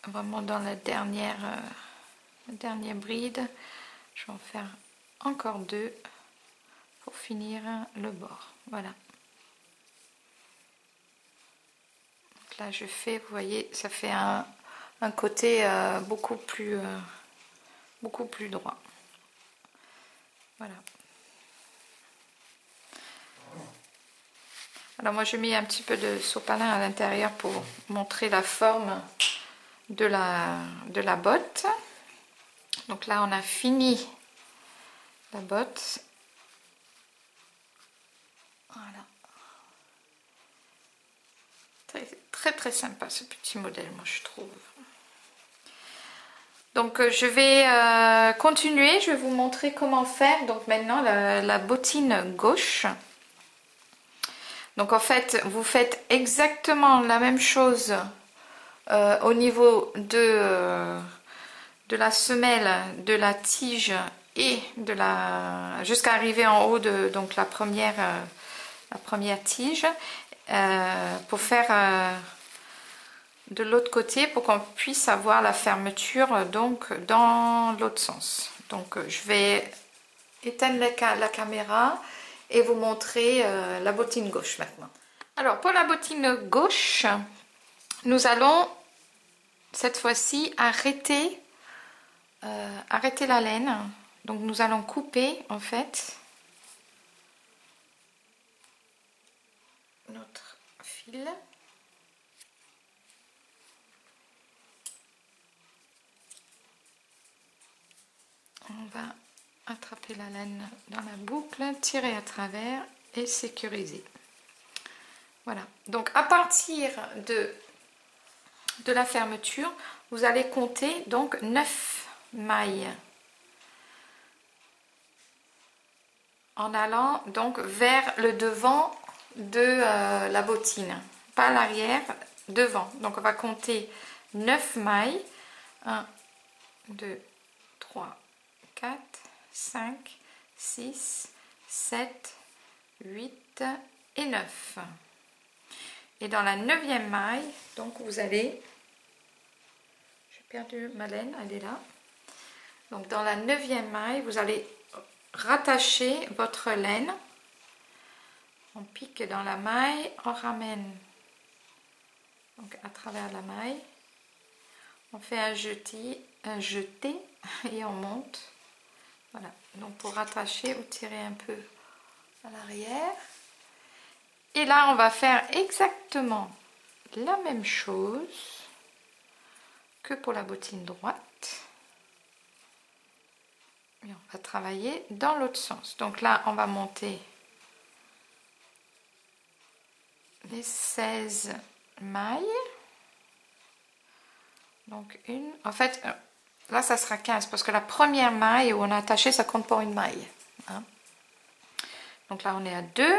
vraiment dans la dernière bride. Je vais en faire encore 2 pour finir le bord. Voilà. Donc là je fais, vous voyez, ça fait un côté beaucoup plus droit. Voilà. Alors moi je mets un petit peu de sopalin à l'intérieur pour montrer la forme de la botte. Donc là on a fini la botte. Voilà. Très sympa ce petit modèle, moi je trouve. Donc je vais continuer, je vais vous montrer comment faire. Donc maintenant la bottine gauche. Donc en fait vous faites exactement la même chose au niveau de la semelle, de la tige et de la jusqu'à arriver en haut de donc la première tige pour faire de l'autre côté pour qu'on puisse avoir la fermeture donc dans l'autre sens. Donc je vais éteindre la caméra et vous montrer la bottine gauche maintenant. Alors pour la bottine gauche, nous allons cette fois-ci arrêter la laine. Donc nous allons couper en fait notre fil. On va attraper la laine dans la boucle, tirer à travers et sécuriser. Voilà, donc à partir de la fermeture, vous allez compter donc 9 mailles en allant donc vers le devant de la bottine, pas l'arrière, devant. Donc on va compter 9 mailles, 1, 2, 3, 4, 5, 6, 7, 8 et 9. Et dans la 9e maille, donc vous allez, j'ai perdu ma laine, elle est là. Donc dans la 9e maille, vous allez rattacher votre laine. On pique dans la maille, on ramène donc à travers la maille. On fait un jeté et on monte. Voilà, donc pour rattacher, vous tirez un peu à l'arrière. Et là, on va faire exactement la même chose que pour la bottine droite. Et on va travailler dans l'autre sens. Donc là, on va monter les 16 mailles. Donc une, en fait, là ça sera 15 parce que la première maille où on a attaché, ça compte pour une maille. Hein. Donc là, on est à 2,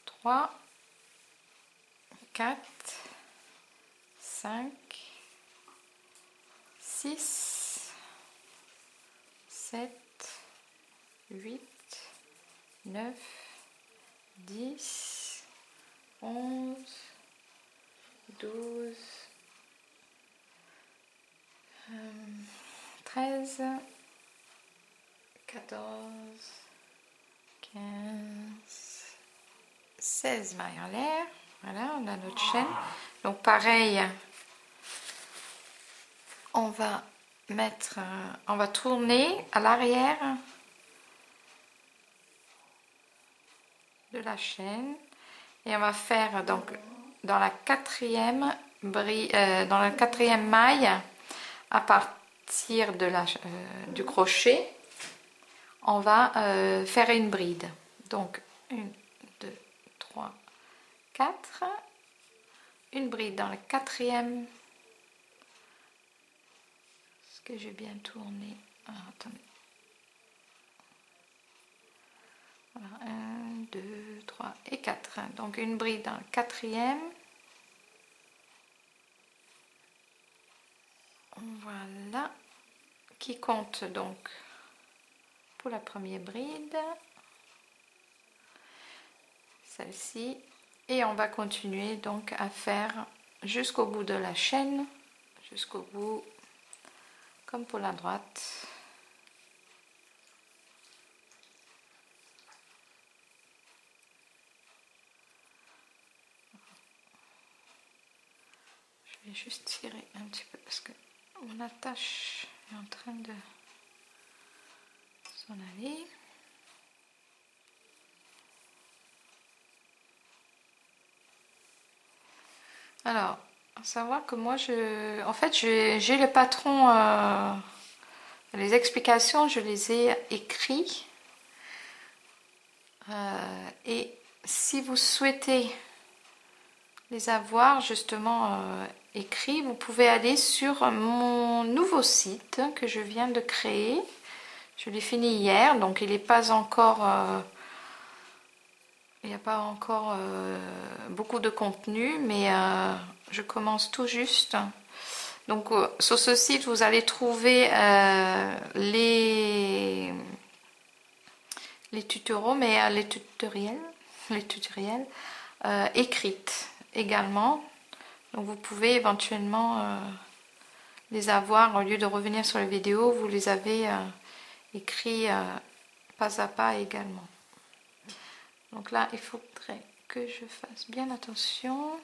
3, 4, 5, 6, 7, 8, 9, 10, 11, 12, 13, 14, 15, 16 mailles en l'air. Voilà, on a notre chaîne. Donc pareil, on va mettre, on va tourner à l'arrière de la chaîne et on va faire donc dans la 4e maille à partir de du crochet, on va faire une bride. Donc 1, 2, 3, 4, une bride dans la 4e. Est-ce que j'ai bien tourné? Ah, attendez. Voilà, 1, 2, 3 et 4. Donc une bride dans la 4e. Voilà, qui compte donc pour la première bride, celle-ci, et on va continuer donc à faire jusqu'au bout de la chaîne, jusqu'au bout, comme pour la droite. Je vais juste tirer un petit peu parce que mon attache est en train de s'en aller. Alors, à savoir que moi, en fait, j'ai le patron, les explications, je les ai écrits. Et si vous souhaitez les avoir justement écrits, vous pouvez aller sur mon nouveau site que je viens de créer. Je l'ai fini hier, donc il n'est pas encore... il n'y a pas encore beaucoup de contenu, mais je commence tout juste. Donc sur ce site, vous allez trouver les tutoriaux, mais les tutoriels écrites également. Donc vous pouvez éventuellement les avoir, au lieu de revenir sur les vidéos, vous les avez écrits pas à pas également. Donc là, il faudrait que je fasse bien attention.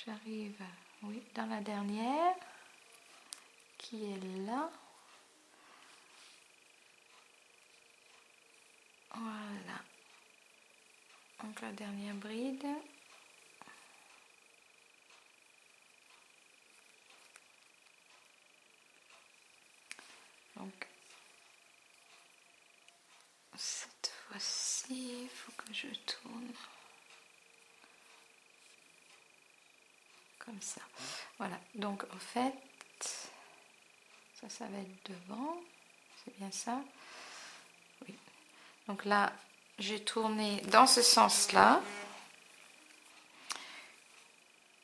J'arrive, oui, dans la dernière, qui est là. Voilà. Donc la dernière bride. Donc, cette fois-ci, il faut que je tourne comme ça. Voilà, donc en fait, ça va être devant, c'est bien ça? Oui. Donc là, j'ai tourné dans ce sens-là.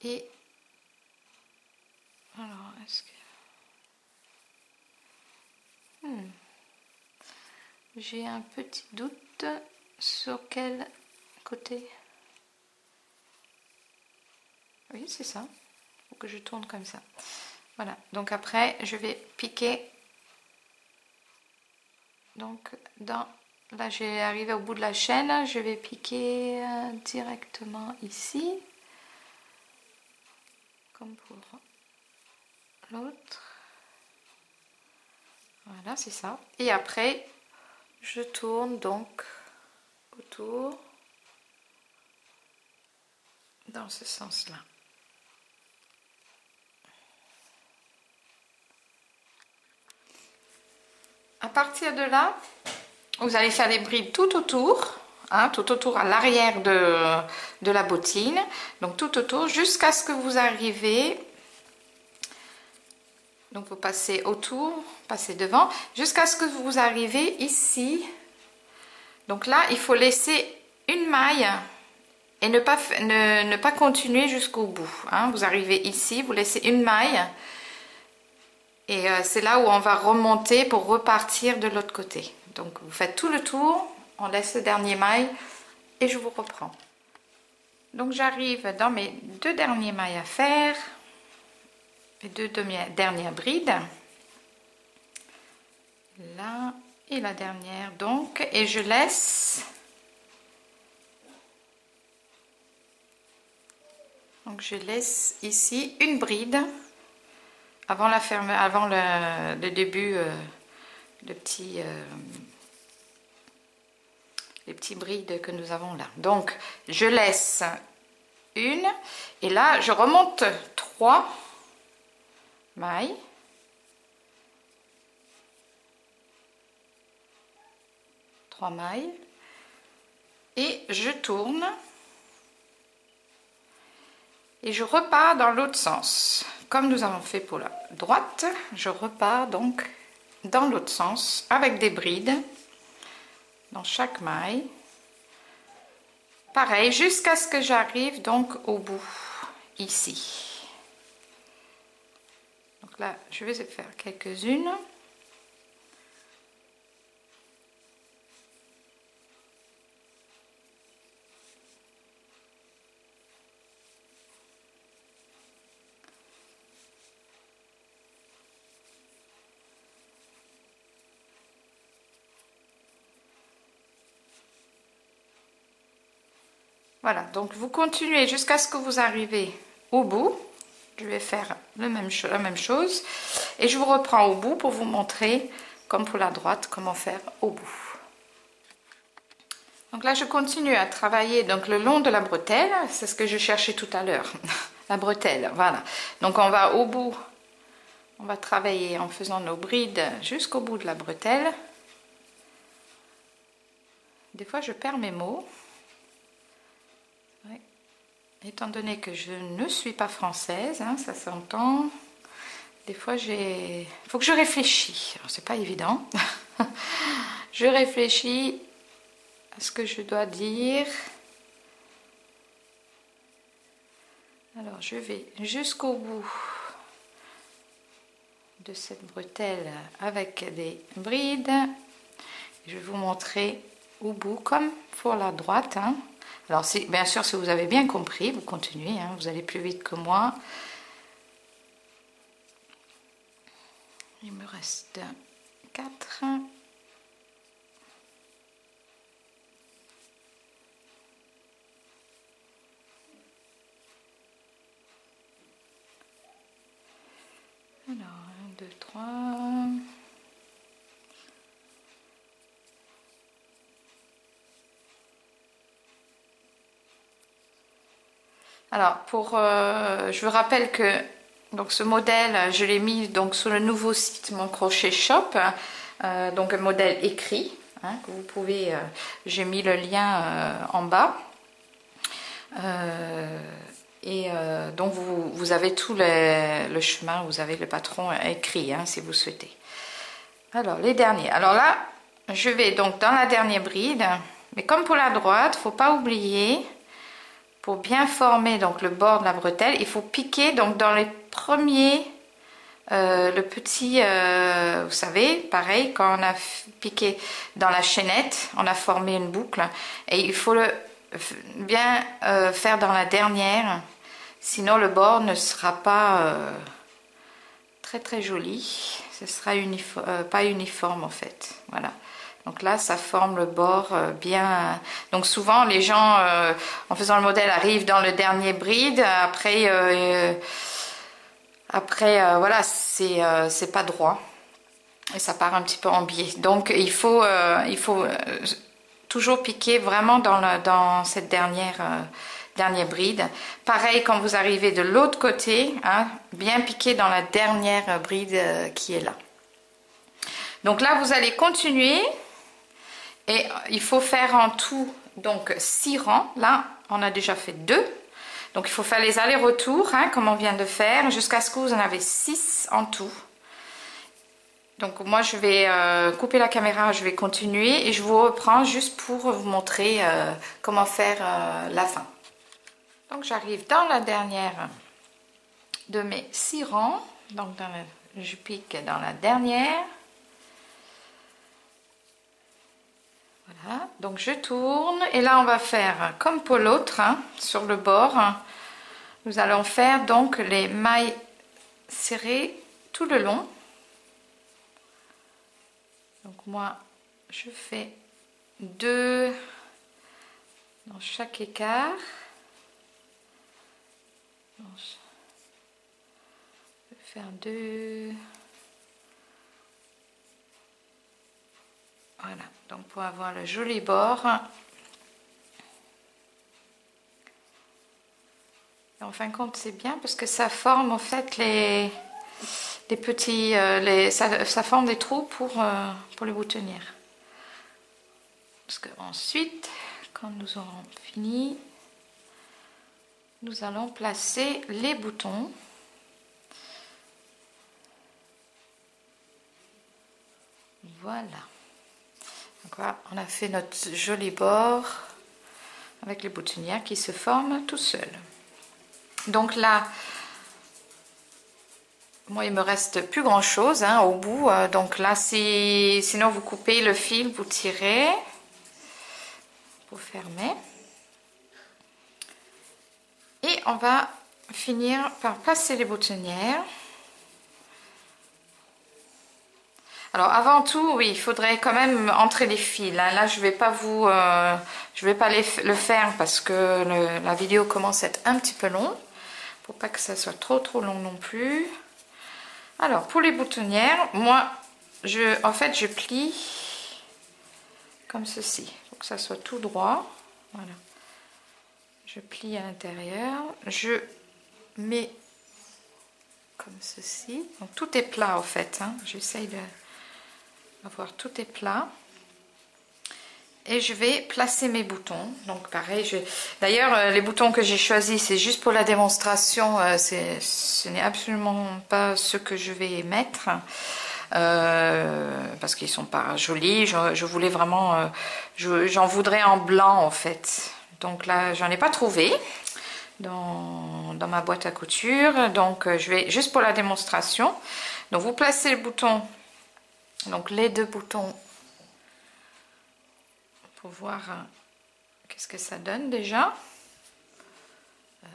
Et alors, est-ce que... j'ai un petit doute sur quel côté. Oui, c'est ça. Il faut que je tourne comme ça. Voilà. Donc après, je vais piquer. Donc, là, j'ai arrivé au bout de la chaîne. Je vais piquer directement ici. Comme pour l'autre. Voilà, c'est ça. Et après, je tourne donc autour dans ce sens-là. À partir de là, vous allez faire des brides tout autour, hein, tout autour à l'arrière de la bottine. Donc tout autour jusqu'à ce que vous arrivez. Donc vous passez autour, passez devant, jusqu'à ce que vous arrivez ici. Donc là, il faut laisser une maille et ne pas continuer jusqu'au bout. Hein. Vous arrivez ici, vous laissez une maille. Et c'est là où on va remonter pour repartir de l'autre côté. Donc vous faites tout le tour, on laisse le dernier maille et je vous reprends. Donc j'arrive dans mes deux derniers mailles à faire. Les deux dernières brides. Là et la dernière donc. Et je laisse... Donc je laisse ici une bride. Avant la ferme, avant le début, les petits brides que nous avons là. Donc, je laisse une, et là, je remonte 3 mailles. Et je tourne. Et je repars dans l'autre sens. Comme nous avons fait pour la droite, je repars donc dans l'autre sens avec des brides dans chaque maille. Pareil, jusqu'à ce que j'arrive donc au bout, ici. Donc là, je vais faire quelques-unes. Voilà, donc vous continuez jusqu'à ce que vous arrivez au bout. Je vais faire la même chose. Et je vous reprends au bout pour vous montrer, comme pour la droite, comment faire au bout. Donc là, je continue à travailler donc le long de la bretelle. C'est ce que je cherchais tout à l'heure. La bretelle, voilà. Donc on va au bout. On va travailler en faisant nos brides jusqu'au bout de la bretelle. Des fois, je perds mes mots. Ouais. Étant donné que je ne suis pas française, hein, ça s'entend. Des fois, il faut que je réfléchisse. Alors, c'est pas évident. Je réfléchis à ce que je dois dire. Alors, je vais jusqu'au bout de cette bretelle avec des brides. Je vais vous montrer au bout, comme pour la droite. Hein. Alors, bien sûr, si vous avez bien compris, vous continuez. Hein, vous allez plus vite que moi. Il me reste 4. Alors, 1, 2, 3. Alors, je vous rappelle que donc ce modèle, je l'ai mis donc sur le nouveau site Mon Crochet Shop, donc un modèle écrit, hein, que vous pouvez, j'ai mis le lien en bas. Donc vous avez tout le chemin, vous avez le patron écrit, hein, si vous souhaitez. Alors, les derniers. Alors là, je vais donc dans la dernière bride, mais comme pour la droite, il ne faut pas oublier, pour bien former donc le bord de la bretelle, il faut piquer donc dans les premiers, le petit, vous savez, pareil, quand on a piqué dans la chaînette, on a formé une boucle, et il faut le bien faire dans la dernière, sinon le bord ne sera pas très très joli, ce sera pas uniforme en fait, voilà. Donc là, ça forme le bord bien. Donc souvent, les gens, en faisant le modèle, arrivent dans le dernier bride. Après, voilà, c'est pas droit. Et ça part un petit peu en biais. Donc il faut toujours piquer vraiment dans cette dernière bride. Pareil, quand vous arrivez de l'autre côté, hein, bien piquer dans la dernière bride qui est là. Donc là, vous allez continuer. Et il faut faire en tout donc 6 rangs. Là, on a déjà fait 2. Donc il faut faire les allers-retours, hein, comme on vient de faire, jusqu'à ce que vous en avez 6 en tout. Donc moi, je vais couper la caméra, je vais continuer et je vous reprends juste pour vous montrer comment faire la fin. Donc j'arrive dans la dernière de mes 6 rangs. Donc je pique dans la dernière. Voilà, donc je tourne et là on va faire comme pour l'autre, hein, sur le bord. Nous allons faire donc les mailles serrées tout le long. Donc moi je fais 2 dans chaque écart. Donc, je vais faire 2. Voilà, donc pour avoir le joli bord. Et en fin de compte, c'est bien parce que ça forme en fait les petits, ça forme des trous pour les boutonnières. Parce que ensuite, quand nous aurons fini, nous allons placer les boutons. Voilà. Donc là, on a fait notre joli bord avec les boutonnières qui se forment tout seuls. Donc là, moi il me reste plus grand chose, hein, au bout. Donc là, sinon vous coupez le fil, vous tirez, vous fermez. Et on va finir par passer les boutonnières. Alors avant tout, oui, il faudrait quand même entrer les fils. Hein. Là, je vais pas le faire parce que la vidéo commence à être un petit peu long, pour pas que ça soit trop long non plus. Alors pour les boutonnières, moi, en fait, je plie comme ceci. Il faut que ça soit tout droit. Voilà. Je plie à l'intérieur. Je mets comme ceci. Donc tout est plat, en fait. Hein. J'essaye d'avoir tout est plat. Et je vais placer mes boutons. Donc pareil, d'ailleurs les boutons que j'ai choisis, c'est juste pour la démonstration. Ce n'est absolument pas ce que je vais mettre. Parce qu'ils sont pas jolis. Je voulais vraiment... j'en voudrais en blanc en fait. Donc là, j'en ai pas trouvé dans ma boîte à couture. Donc je vais juste pour la démonstration. Donc vous placez le bouton. Donc les deux boutons. Pour voir qu'est-ce que ça donne déjà.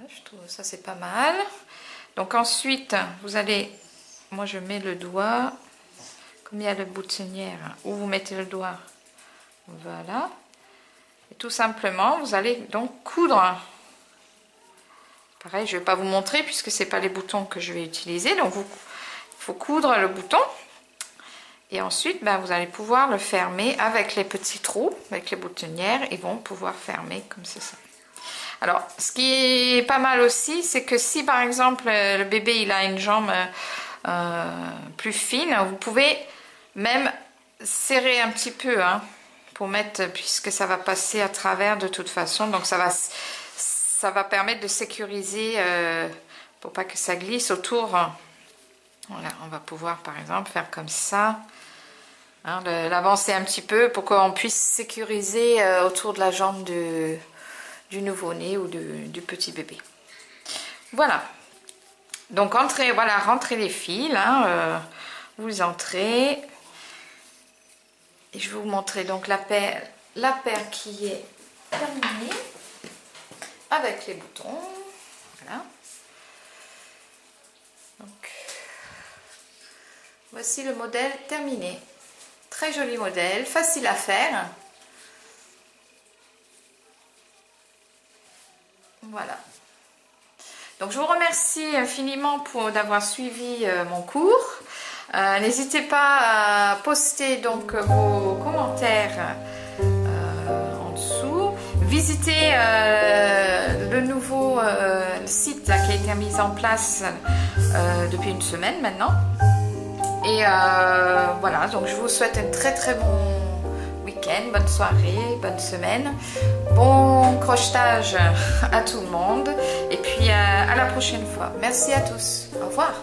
Je trouve ça c'est pas mal. Donc ensuite vous allez, moi je mets le doigt comme il y a la boutonnière où vous mettez le doigt, voilà, et tout simplement vous allez donc coudre. Pareil, je vais pas vous montrer puisque c'est pas les boutons que je vais utiliser. Donc il faut coudre le bouton. Et ensuite, ben, vous allez pouvoir le fermer avec les petits trous, avec les boutonnières, ils vont pouvoir fermer comme c'est ça. Alors, ce qui est pas mal aussi, c'est que si par exemple le bébé il a une jambe plus fine, vous pouvez même serrer un petit peu, hein, pour mettre, puisque ça va passer à travers de toute façon, donc ça va permettre de sécuriser pour pas que ça glisse autour. Voilà, on va pouvoir par exemple faire comme ça. Hein, l'avancer un petit peu pour qu'on puisse sécuriser autour de la jambe du nouveau-né ou du petit bébé. Voilà. Donc rentrez les fils. Hein, vous entrez. Et je vais vous montrer donc la paire qui est terminée avec les boutons. Voilà. Donc voici le modèle terminé. Très joli modèle, facile à faire. Voilà. Donc je vous remercie infiniment d'avoir suivi mon cours. N'hésitez pas à poster donc vos commentaires en dessous. Visitez le nouveau site qui a été mis en place depuis une semaine maintenant. Et voilà, donc je vous souhaite un très très bon week-end, bonne soirée, bonne semaine, bon crochetage à tout le monde et puis à la prochaine fois. Merci à tous, au revoir.